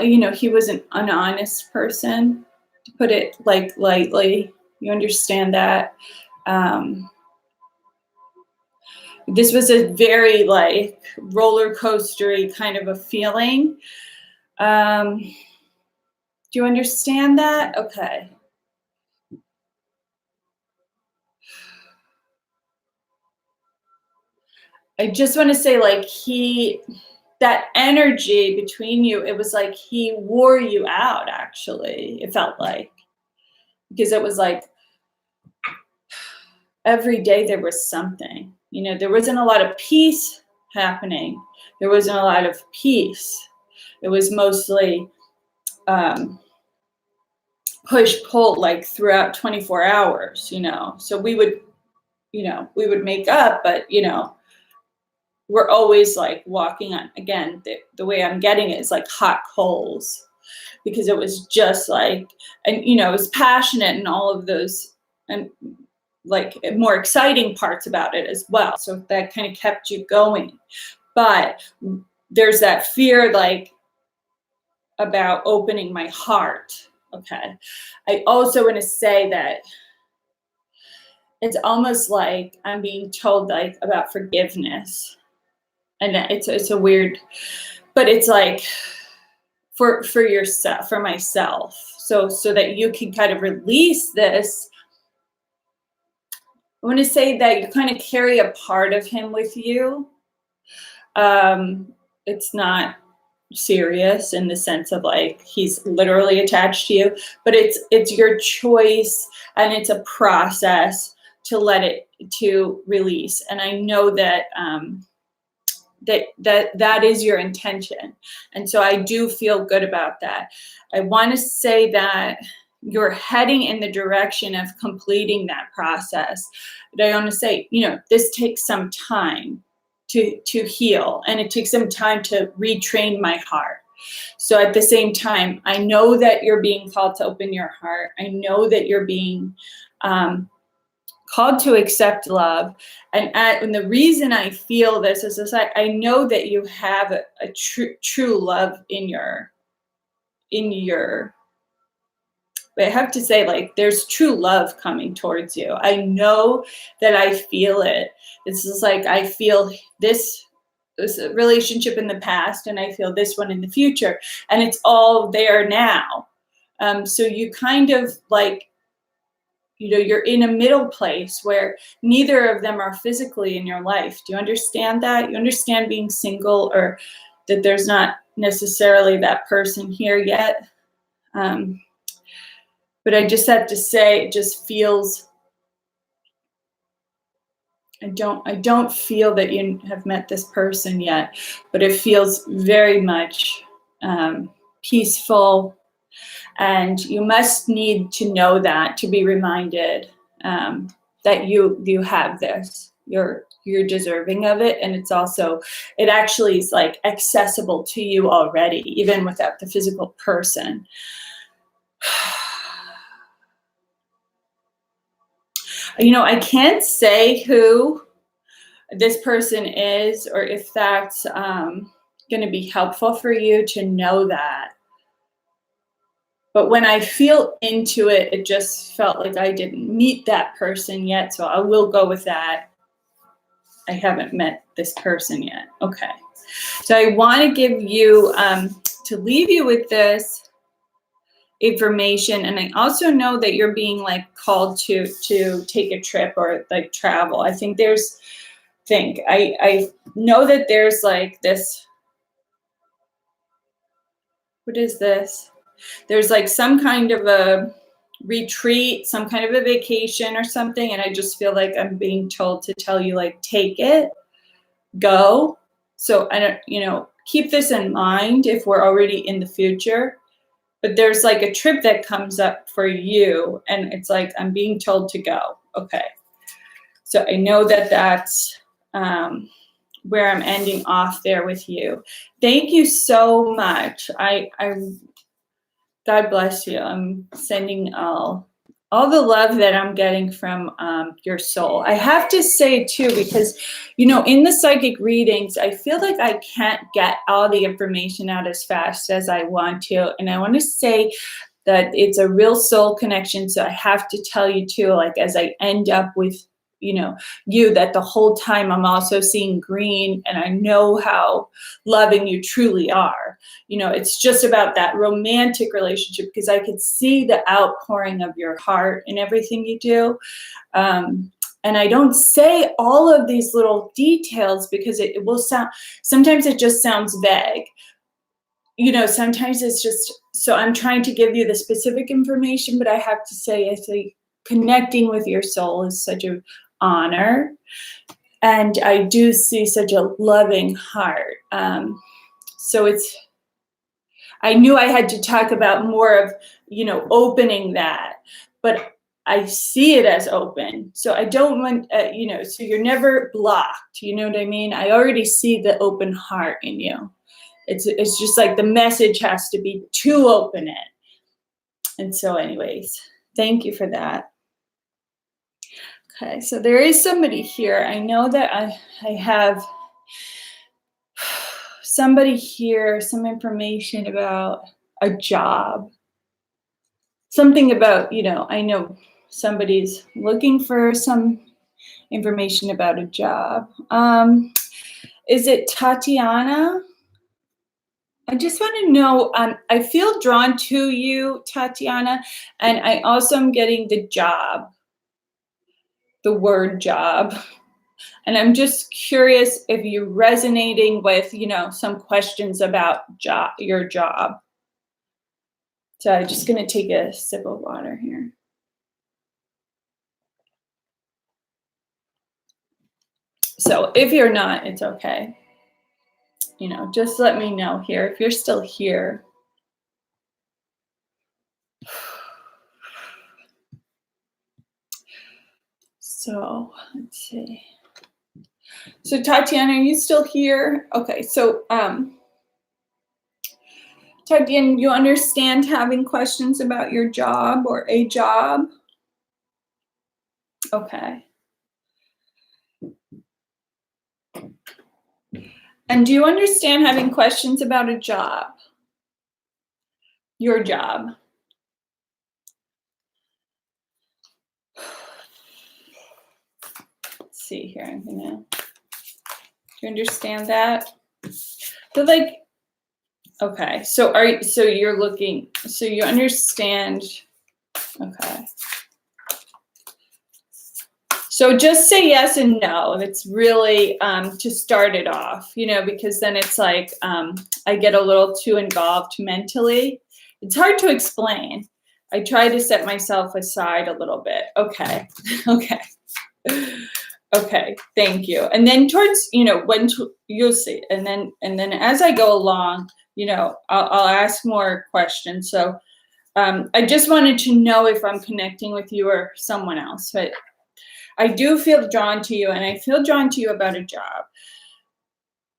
you know, he was an honest person, to put it like lightly. You understand that? This was a very like roller coastery kind of a feeling. Do you understand that? Okay. I just want to say, like, that energy between you, it was like he wore you out, actually, it felt like. Because it was like every day there was something. You know, there wasn't a lot of peace happening. There wasn't a lot of peace. It was mostly push pull, like throughout 24 hours, you know. So we would, you know, we would make up, but, you know, we're always like walking on, again, the way I'm getting it is like hot coals, because it was just like, and, you know, it was passionate and all of those, and like more exciting parts about it as well. So that kind of kept you going. But there's that fear, like, about opening my heart. Okay. I also want to say that it's almost like I'm being told like about forgiveness. And it's a weird, but it's like for yourself, for myself. So that you can kind of release this. I want to say that you kind of carry a part of him with you. It's not serious in the sense of like he's literally attached to you, but it's your choice, and it's a process to let it to release. And I know that that is your intention, and so I do feel good about that. I want to say that you're heading in the direction of completing that process, but I want to say, you know, this takes some time to heal, and it takes some time to retrain my heart. So at the same time, I know that you're being called to open your heart. I know that you're being called to accept love. And the reason I feel this is that I know that you have a true love in your, but I have to say, like, there's true love coming towards you. I know that I feel it. This is like, I feel this relationship in the past, and I feel this one in the future, and it's all there now. So you kind of like, you know, you're in a middle place where neither of them are physically in your life. Do you understand that? You understand being single, or that there's not necessarily that person here yet? But I just have to say, it just feels, I don't feel that you have met this person yet, but it feels very much peaceful. And you must need to know that, to be reminded that you have this. You're deserving of it, and it actually is like accessible to you already, even without the physical person. You know, I can't say who this person is, or if that's going to be helpful for you to know that. But when I feel into it, it just felt like I didn't meet that person yet. So I will go with that. I haven't met this person yet. Okay. So I want to give you, to leave you with this information. And I also know that you're being like called to take a trip or like travel. I think I know that there's like this, what is this? There's like some kind of a retreat, some kind of a vacation or something. And I just feel like I'm being told to tell you, like, take it, go. So I don't, keep this in mind if we're already in the future. But there's like a trip that comes up for you. And it's like, I'm being told to go. Okay. So I know that that's where I'm ending off there with you. Thank you so much. God bless you. I'm sending all the love that I'm getting from your soul. I have to say too, because, in the psychic readings, I feel like I can't get all the information out as fast as I want to. And I want to say that it's a real soul connection. So I have to tell you too, like, as I end up with you, that the whole time I'm also seeing green, and I know how loving you truly are. It's just about that romantic relationship, because I could see the outpouring of your heart in everything you do. And I don't say all of these little details because it will sound, sometimes it just sounds vague. Sometimes it's just, so I'm trying to give you the specific information, but I have to say, I think connecting with your soul is such an honor. And I do see such a loving heart. So I knew I had to talk about more of, opening that, but I see it as open. So I don't want, so you're never blocked. You know what I mean? I already see the open heart in you. It's just like the message has to be to open it. And so anyways, thank you for that. Okay, so there is somebody here. I know that I have somebody here, some information about a job. Something about, I know somebody's looking for some information about a job. Is it Tatiana? I just want to know, I feel drawn to you, Tatiana, and I also am getting the job, the word job. And I'm just curious if you're resonating with, some questions about your job. So I'm just going to take a sip of water here. So if you're not, it's okay. Just let me know here if you're still here. So let's see. So Tatiana, are you still here? Okay, so Tatiana, you understand having questions about your job or a job? Okay. And do you understand having questions about a job? Your job? Let's see here. Do you understand that? So like, okay. So you're looking, so you understand. Okay. So just say yes and no. It's really to start it off, because then it's like I get a little too involved mentally. It's hard to explain. I try to set myself aside a little bit. Okay. Okay. Okay. Thank you. And then towards, you'll see. And then as I go along, I'll ask more questions. So I just wanted to know if I'm connecting with you or someone else, but I do feel drawn to you, and I feel drawn to you about a job.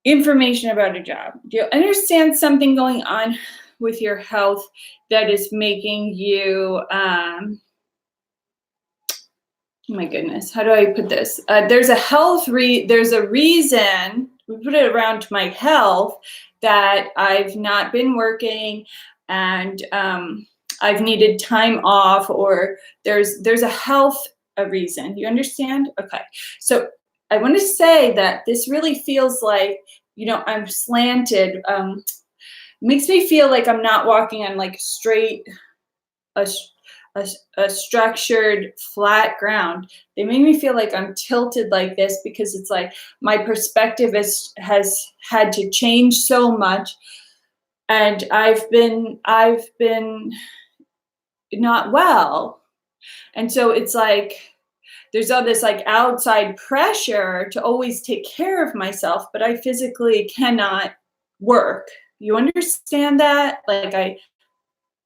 Information about a job. Do you understand something going on with your health that is making you, oh my goodness, how do I put this? There's a reason, we put it around my health, that I've not been working, and I've needed time off, or there's a health reason. You understand? Okay. So I want to say that this really feels like, I'm slanted. Makes me feel like I'm not walking on like straight, a, a structured, flat ground. They make me feel like I'm tilted like this because it's like my perspective has had to change so much, and I've been not well. And so it's like there's all this like outside pressure to always take care of myself, but I physically cannot work. You understand that? Like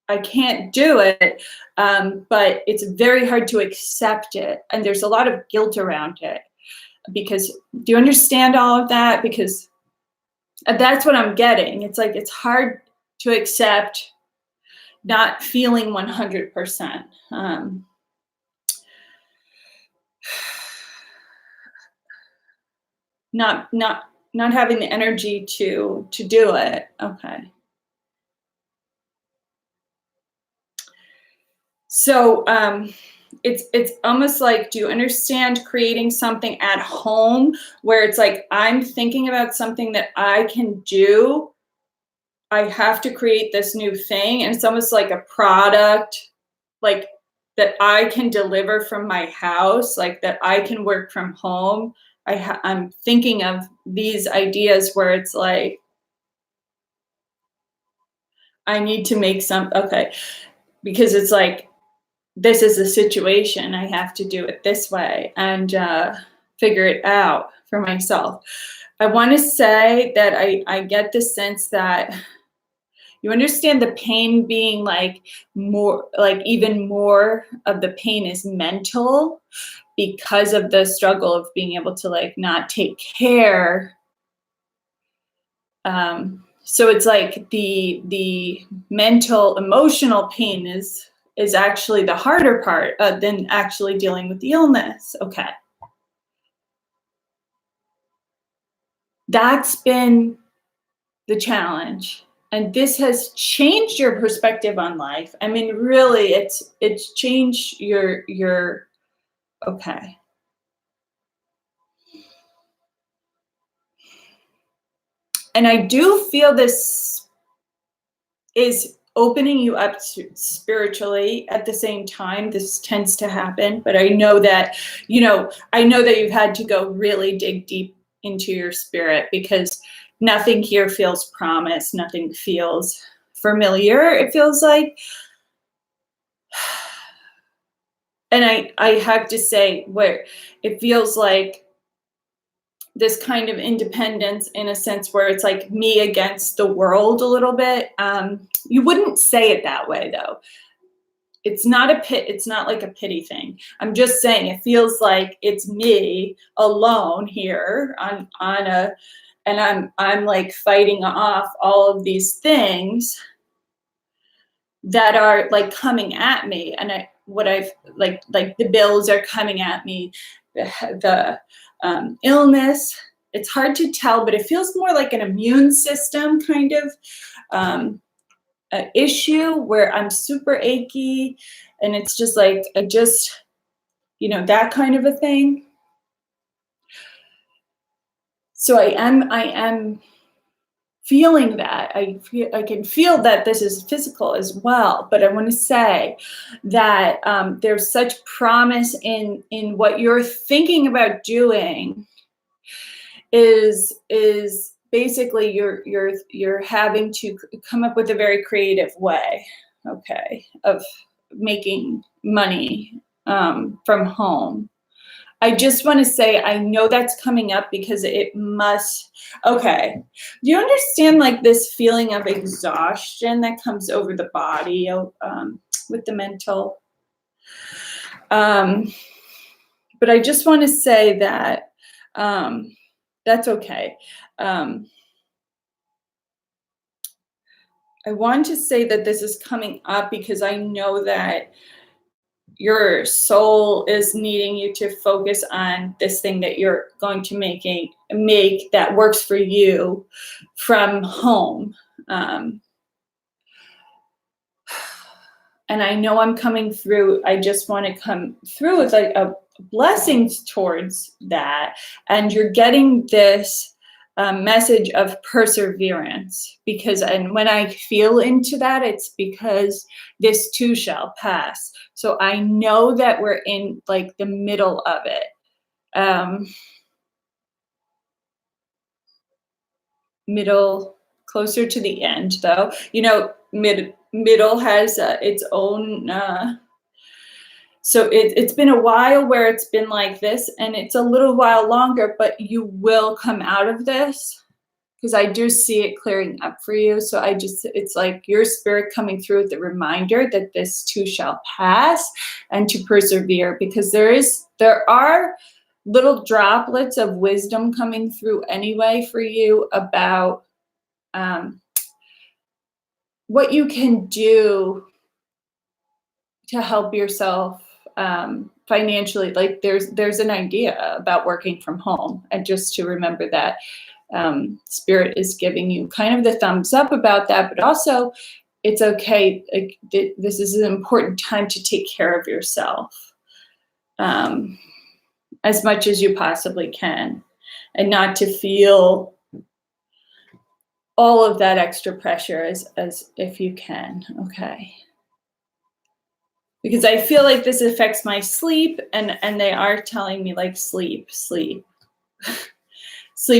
I can't do it, but it's very hard to accept it. And there's a lot of guilt around it because, do you understand all of that? Because that's what I'm getting. It's like it's hard to accept not feeling 100%. Not having the energy to do it. Okay. So it's almost like, do you understand creating something at home where it's like I'm thinking about something that I can do. I have to create this new thing, and it's almost like a product, like that I can deliver from my house, like that I can work from home. I'm thinking of these ideas where it's like I need to make okay, because it's like this is a situation, I have to do it this way and figure it out for myself. I want to say that I get the sense that you understand the pain being like more, like even more of the pain is mental because of the struggle of being able to like not take care. So it's like the mental, emotional pain is actually the harder part than actually dealing with the illness. Okay. That's been the challenge. And this has changed your perspective on life. I mean, really, it's changed your okay. And I do feel this is opening you up spiritually at the same time. This tends to happen, but I know that, I know that you've had to go really dig deep into your spirit because nothing here feels promised. Nothing feels familiar. It feels like, and I have to say, where it feels like this kind of independence in a sense where it's like me against the world a little bit. You wouldn't say it that way though. It's not it's not like a pity thing. I'm just saying it feels like it's me alone here on a, and I'm like fighting off all of these things that are like coming at me, and I've like the bills are coming at me, the illness. It's hard to tell, but it feels more like an immune system kind of issue where I'm super achy, and it's just like that kind of a thing. So I am feeling that. I can feel that this is physical as well, but I want to say that there's such promise in what you're thinking about doing. Is basically you're having to come up with a very creative way, okay, of making money from home. I just want to say, I know that's coming up because it must. Okay. Do you understand like this feeling of exhaustion that comes over the body with the mental? But I just want to say that that's okay. I want to say that this is coming up because I know that your soul is needing you to focus on this thing that you're going to make that works for you from home. and I know I'm coming through. I just want to come through with like a blessings towards that. And you're getting this message of perseverance, because, and when I feel into that, it's because this too shall pass. So I know that we're in like the middle of it. Middle, closer to the end though. You know, middle has its own, so it's been a while where it's been like this, and it's a little while longer, but you will come out of this, because I do see it clearing up for you. So it's like your spirit coming through with the reminder that this too shall pass, and to persevere, because there are little droplets of wisdom coming through anyway for you about what you can do to help yourself financially. Like there's an idea about working from home, and just to remember that spirit is giving you kind of the thumbs up about that, but also it's okay. Like, this is an important time to take care of yourself as much as you possibly can, and not to feel all of that extra pressure as if you can. Okay. Because I feel like this affects my sleep, and they are telling me like sleep. Sleep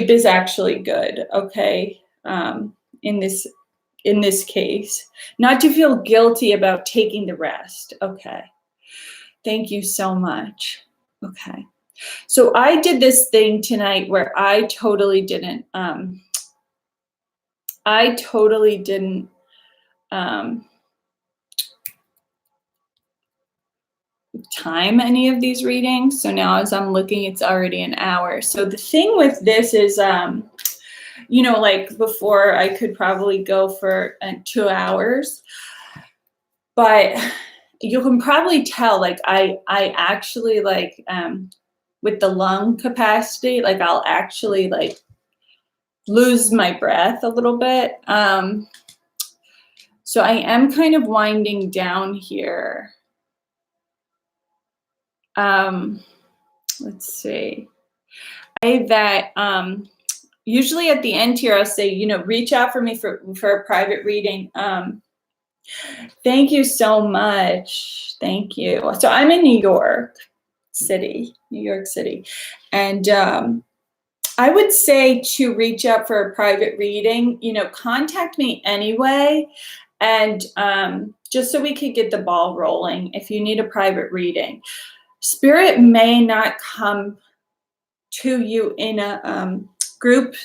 is actually good, okay? In this case, not to feel guilty about taking the rest. Okay. Thank you so much. Okay. So I did this thing tonight where I totally didn't time any of these readings. So now as I'm looking, it's already an hour. So the thing with this is, you know, like before I could probably go for 2 hours, but you can probably tell, like I actually like, with the lung capacity, like I'll actually like lose my breath a little bit. So I am kind of winding down here. Let's see. Usually at the end here, I'll say, you know, reach out for me for a private reading. Thank you so much. Thank you. So I'm in New York City, and I would say to reach out for a private reading. You know, contact me anyway, and just so we could get the ball rolling. If you need a private reading, Spirit may not come to you in a group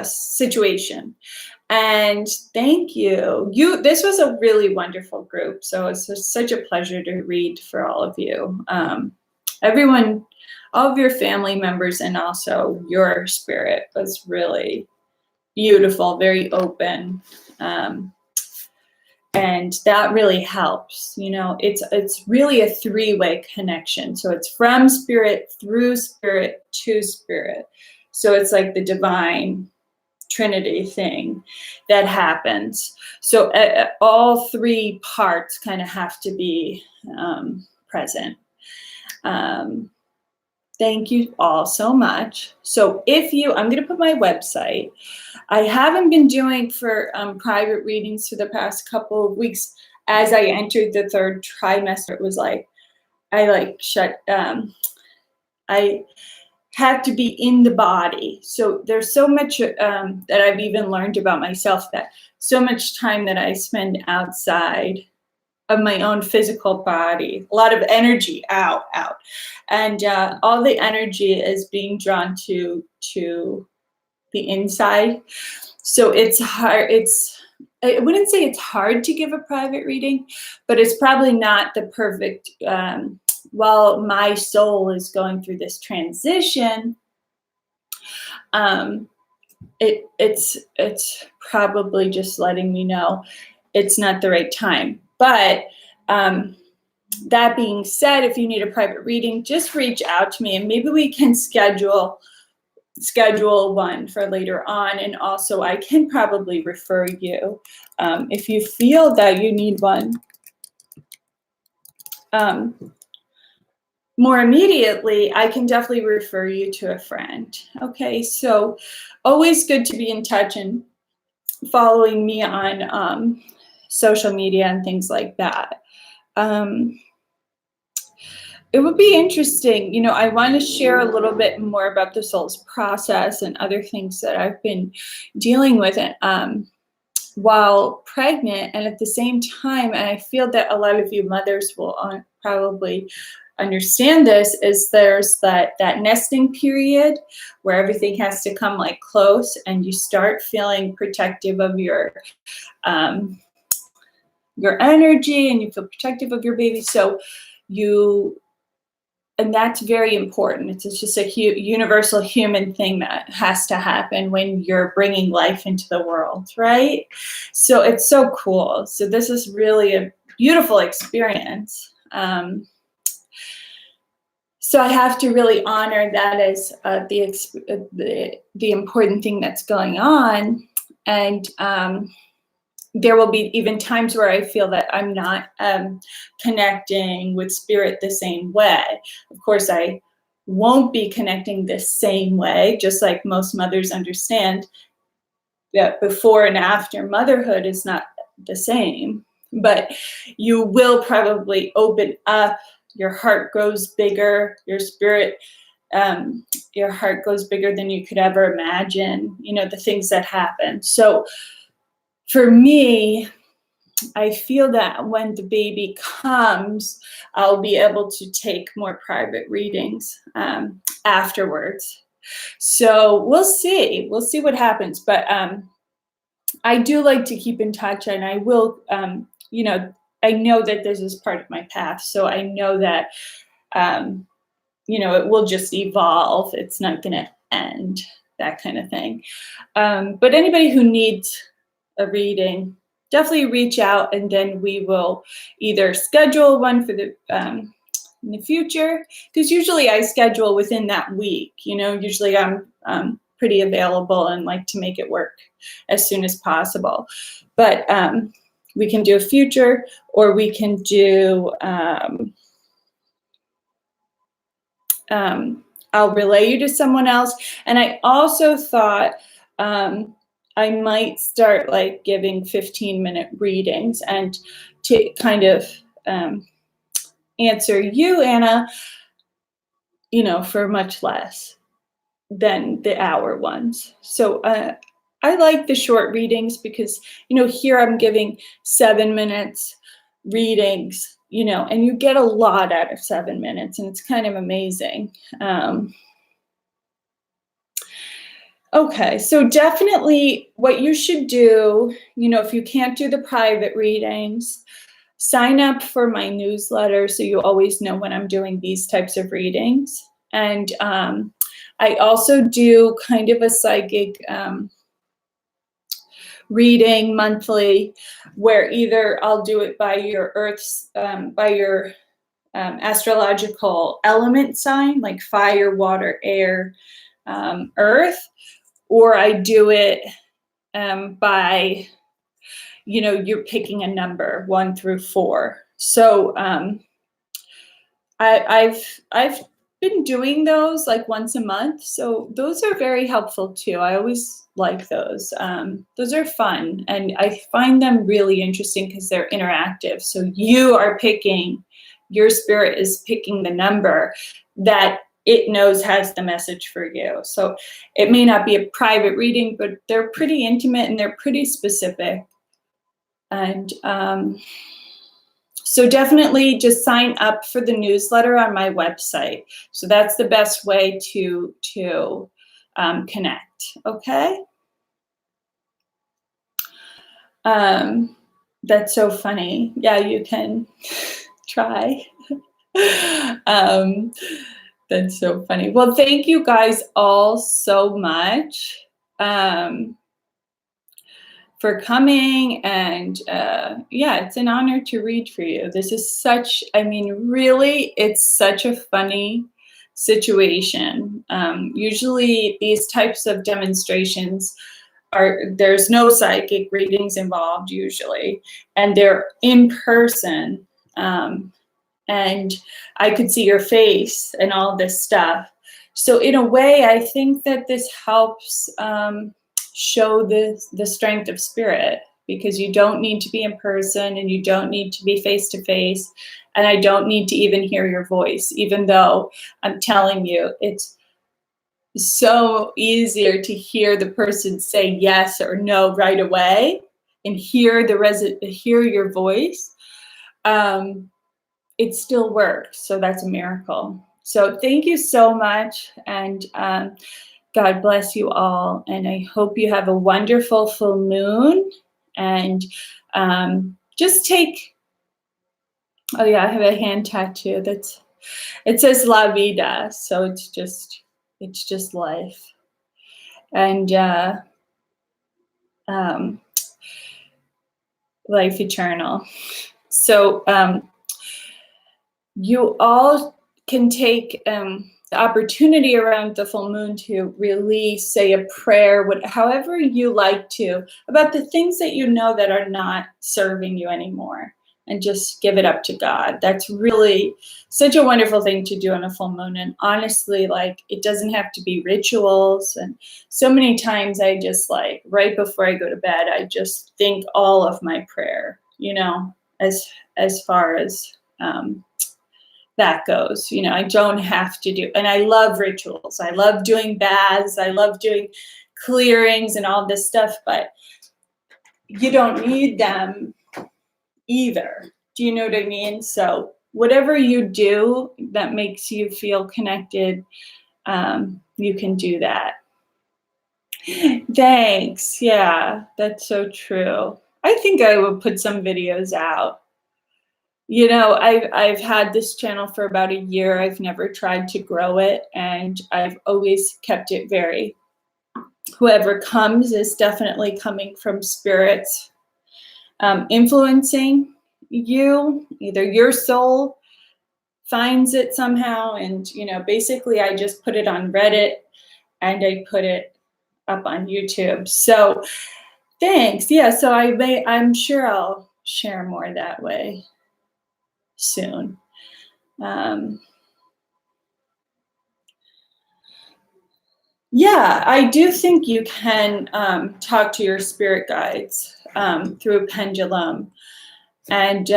situation. And thank you. This was a really wonderful group. So it's just such a pleasure to read for all of you. Everyone, all of your family members, and also your spirit was really beautiful, very open. And that really helps. You know, it's really a 3-way connection. So it's from spirit, through spirit, to spirit. So it's like the divine Trinity thing that happens. So all 3 parts kind of have to be present. Thank you all so much. So I'm going to put my website. I haven't been doing for private readings for the past couple of weeks. As I entered the 3rd trimester, it was like, I have to be in the body. So there's so much that I've even learned about myself, that so much time that I spend outside of my own physical body, a lot of energy out. And all the energy is being drawn to the inside. So it's hard. I wouldn't say it's hard to give a private reading, but it's probably not the perfect, while my soul is going through this transition, it's probably just letting me know it's not the right time. But that being said, if you need a private reading, just reach out to me, and maybe we can schedule one for later on. And also I can probably refer you if you feel that you need one. more immediately, I can definitely refer you to a friend. Okay, so always good to be in touch and following me on social media and things like that. It would be interesting. You know, I want to share a little bit more about the soul's process and other things that I've been dealing with while pregnant. And at the same time, and I feel that a lot of you mothers will probably understand this, is there's that nesting period where everything has to come like close and you start feeling protective of your energy, and you feel protective of your baby. So and that's very important. It's just a universal human thing that has to happen when you're bringing life into the world, right? So it's so cool. So this is really a beautiful experience. So I have to really honor that as the important thing that's going on. And there will be even times where I feel that I'm not connecting with spirit the same way. Of course, I won't be connecting the same way, just like most mothers understand that before and after motherhood is not the same. But you will probably open up, your heart grows bigger, your spirit, your heart goes bigger than you could ever imagine, you know, the things that happen. So for me, I feel that when the baby comes, I'll be able to take more private readings afterwards. So we'll see what happens. But I do like to keep in touch, and I will, you know, I know that this is part of my path. So I know that, you know, it will just evolve. It's not going to end, that kind of thing. But anybody who needs a reading, definitely reach out, and then we will either schedule one for the in the future, because usually I schedule within that week. You know, usually I'm pretty available and like to make it work as soon as possible. But we can do a future, or we can do I'll relay you to someone else. And I also thought I might start like giving 15-minute readings, and to kind of answer you, Anna, you know, for much less than the hour ones. So I like the short readings because, you know, here I'm giving 7 minutes readings, you know, and you get a lot out of 7 minutes, and it's kind of amazing. Okay, so definitely what you should do, you know, if you can't do the private readings, sign up for my newsletter so you always know when I'm doing these types of readings. And I also do kind of a psychic reading monthly, where either I'll do it by your Earth's, by your astrological element sign, like fire, water, air, earth, or I do it by, you know, you're picking a number 1 through 4. So I've been doing those like once a month. So those are very helpful too. I always like those. Those are fun, and I find them really interesting because they're interactive. So you are picking, your spirit is picking the number that it knows has the message for you. So it may not be a private reading, but they're pretty intimate and they're pretty specific. And so definitely just sign up for the newsletter on my website. So that's the best way to connect, okay? That's so funny. Yeah, you can try. That's so funny. Well, thank you guys all so much for coming. And yeah, it's an honor to read for you. This is such, I mean, really, it's such a funny situation. Usually these types of demonstrations there's no psychic readings involved usually, and they're in person. and I could see your face and all this stuff. So in a way, I think that this helps show the strength of spirit, because you don't need to be in person and you don't need to be face to face, and I don't need to even hear your voice, even though I'm telling you, it's so easier to hear the person say yes or no right away and hear hear your voice. It still works. So that's a miracle. So thank you so much. And God bless you all. And I hope you have a wonderful full moon. And just take, oh yeah, I have a hand tattoo it says La Vida. So it's just life. And life eternal. So you all can take the opportunity around the full moon to release, say a prayer, however you like to, about the things that you know that are not serving you anymore, and just give it up to God. That's really such a wonderful thing to do on a full moon. And honestly, like, it doesn't have to be rituals. And so many times I just, like, right before I go to bed, I just think all of my prayer, as far as that goes. I don't have to do, and I love rituals. I love doing baths. I love doing clearings and all this stuff, but you don't need them either. Do you know what I mean? So whatever you do that makes you feel connected, you can do that. Thanks. Yeah, that's so true. I think I will put some videos out. I've had this channel for about a year. I've never tried to grow it, and I've always kept it whoever comes is definitely coming from spirits influencing you. Either your soul finds it somehow, and basically I just put it on Reddit and I put it up on YouTube. So thanks. Yeah, so I'm sure I'll share more that way soon. Yeah, I do think you can talk to your spirit guides through a pendulum. And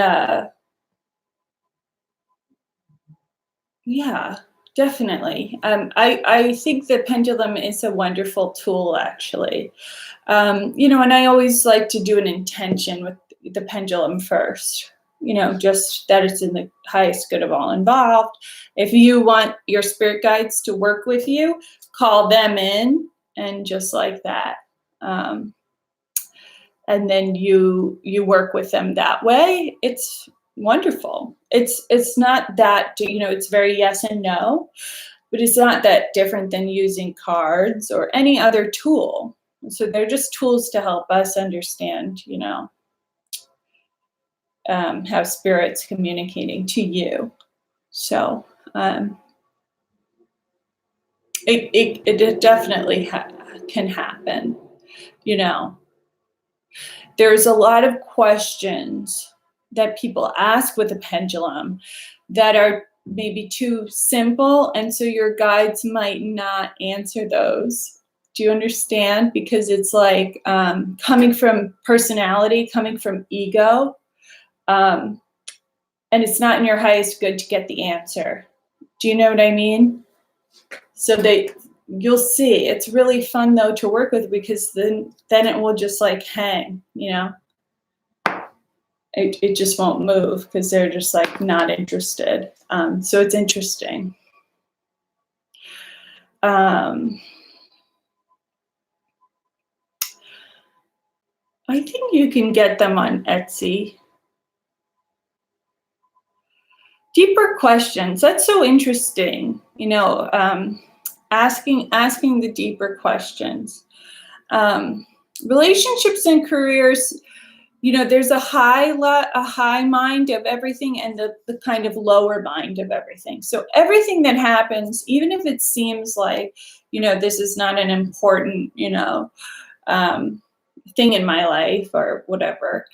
yeah, definitely. I think the pendulum is a wonderful tool, actually. And I always like to do an intention with the pendulum first, just that it's in the highest good of all involved. If you want your spirit guides to work with you, call them in, and just like that. And then you work with them that way. It's wonderful. It's not that, it's very yes and no, but it's not that different than using cards or any other tool. So they're just tools to help us understand, how spirit's communicating to you. So it definitely can happen. There's a lot of questions that people ask with a pendulum that are maybe too simple, and so your guides might not answer those. Do you understand? Because it's like coming from personality, coming from ego, and it's not in your highest good to get the answer. Do you know what I mean? So you'll see. It's really fun though to work with, because then it will just like hang, It just won't move because they're just like not interested. So it's interesting. I think you can get them on Etsy. Deeper questions. That's so interesting. Asking the deeper questions. Relationships and careers. There's a high mind of everything, and the kind of lower mind of everything. So everything that happens, even if it seems like, this is not an important, thing in my life or whatever,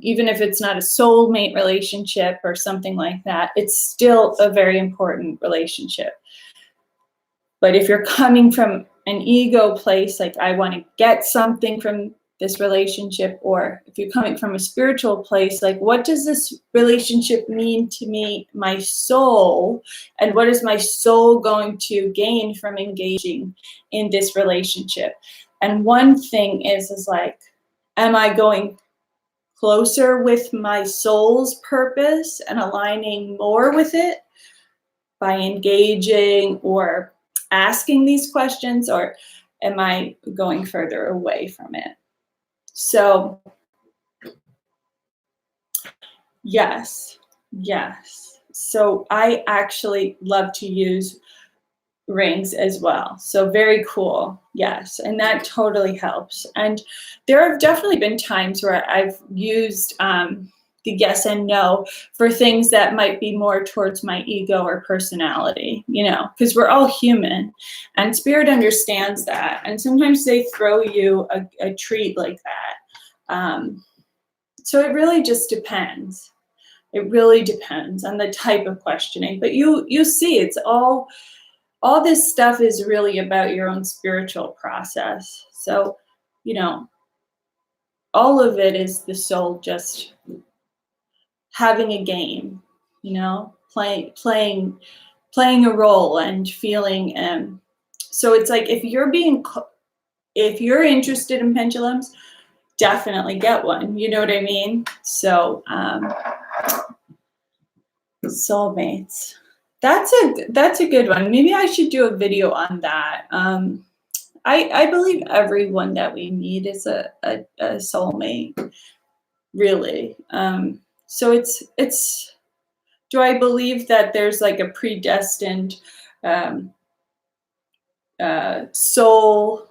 even if it's not a soulmate relationship or something like that, it's still a very important relationship. But if you're coming from an ego place, like I want to get something from this relationship, or if you're coming from a spiritual place, like what does this relationship mean to me, my soul, and what is my soul going to gain from engaging in this relationship? And one thing is like, am I going closer with my soul's purpose and aligning more with it by engaging or asking these questions, or am I going further away from it? So yes. So I actually love to use rings as well. So very cool. Yes. And that totally helps. And there have definitely been times where I've used the yes and no for things that might be more towards my ego or personality, because we're all human and spirit understands that. And sometimes they throw you a treat like that. So it really just depends. It really depends on the type of questioning. But you see, it's all this stuff is really about your own spiritual process. So, all of it is the soul just having a game, playing a role and feeling. So it's like if you're interested in pendulums, definitely get one. You know what I mean? So soulmates. That's a good one. Maybe I should do a video on that. I believe everyone that we meet is a soulmate, really. So it's. Do I believe that there's like a predestined soul?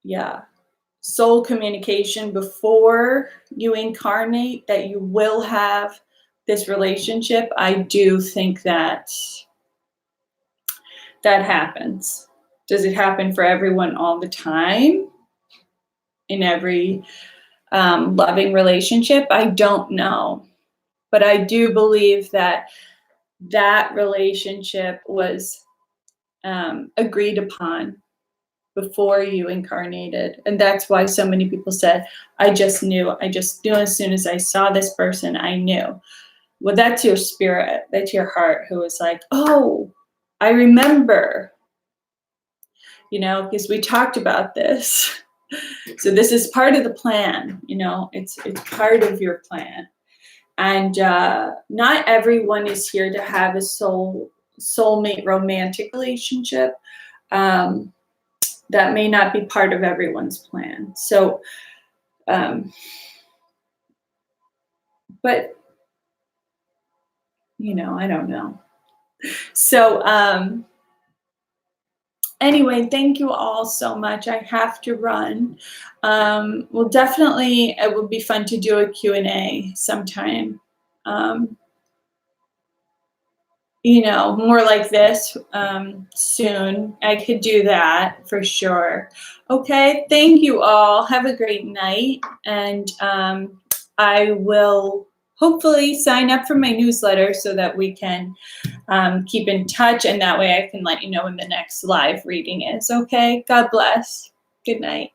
Yeah. Soul communication before you incarnate, that you will have this relationship. I do think that happens. Does it happen for everyone all the time in every loving relationship? I don't know, but I do believe that relationship was agreed upon before you incarnated. And that's why so many people said, I just knew as soon as I saw this person, I knew. Well, that's your spirit, that's your heart who was like, oh, I remember, because we talked about this. So this is part of the plan, it's part of your plan. And not everyone is here to have a soulmate romantic relationship. That may not be part of everyone's plan. So, but, I don't know. So, anyway, thank you all so much. I have to run. Well, definitely, it would be fun to do a Q&A sometime. More like this soon. I could do that for sure. Okay, thank you all. Have a great night. And I will hopefully sign up for my newsletter so that we can keep in touch. And that way I can let you know when the next live reading is. Okay, God bless. Good night.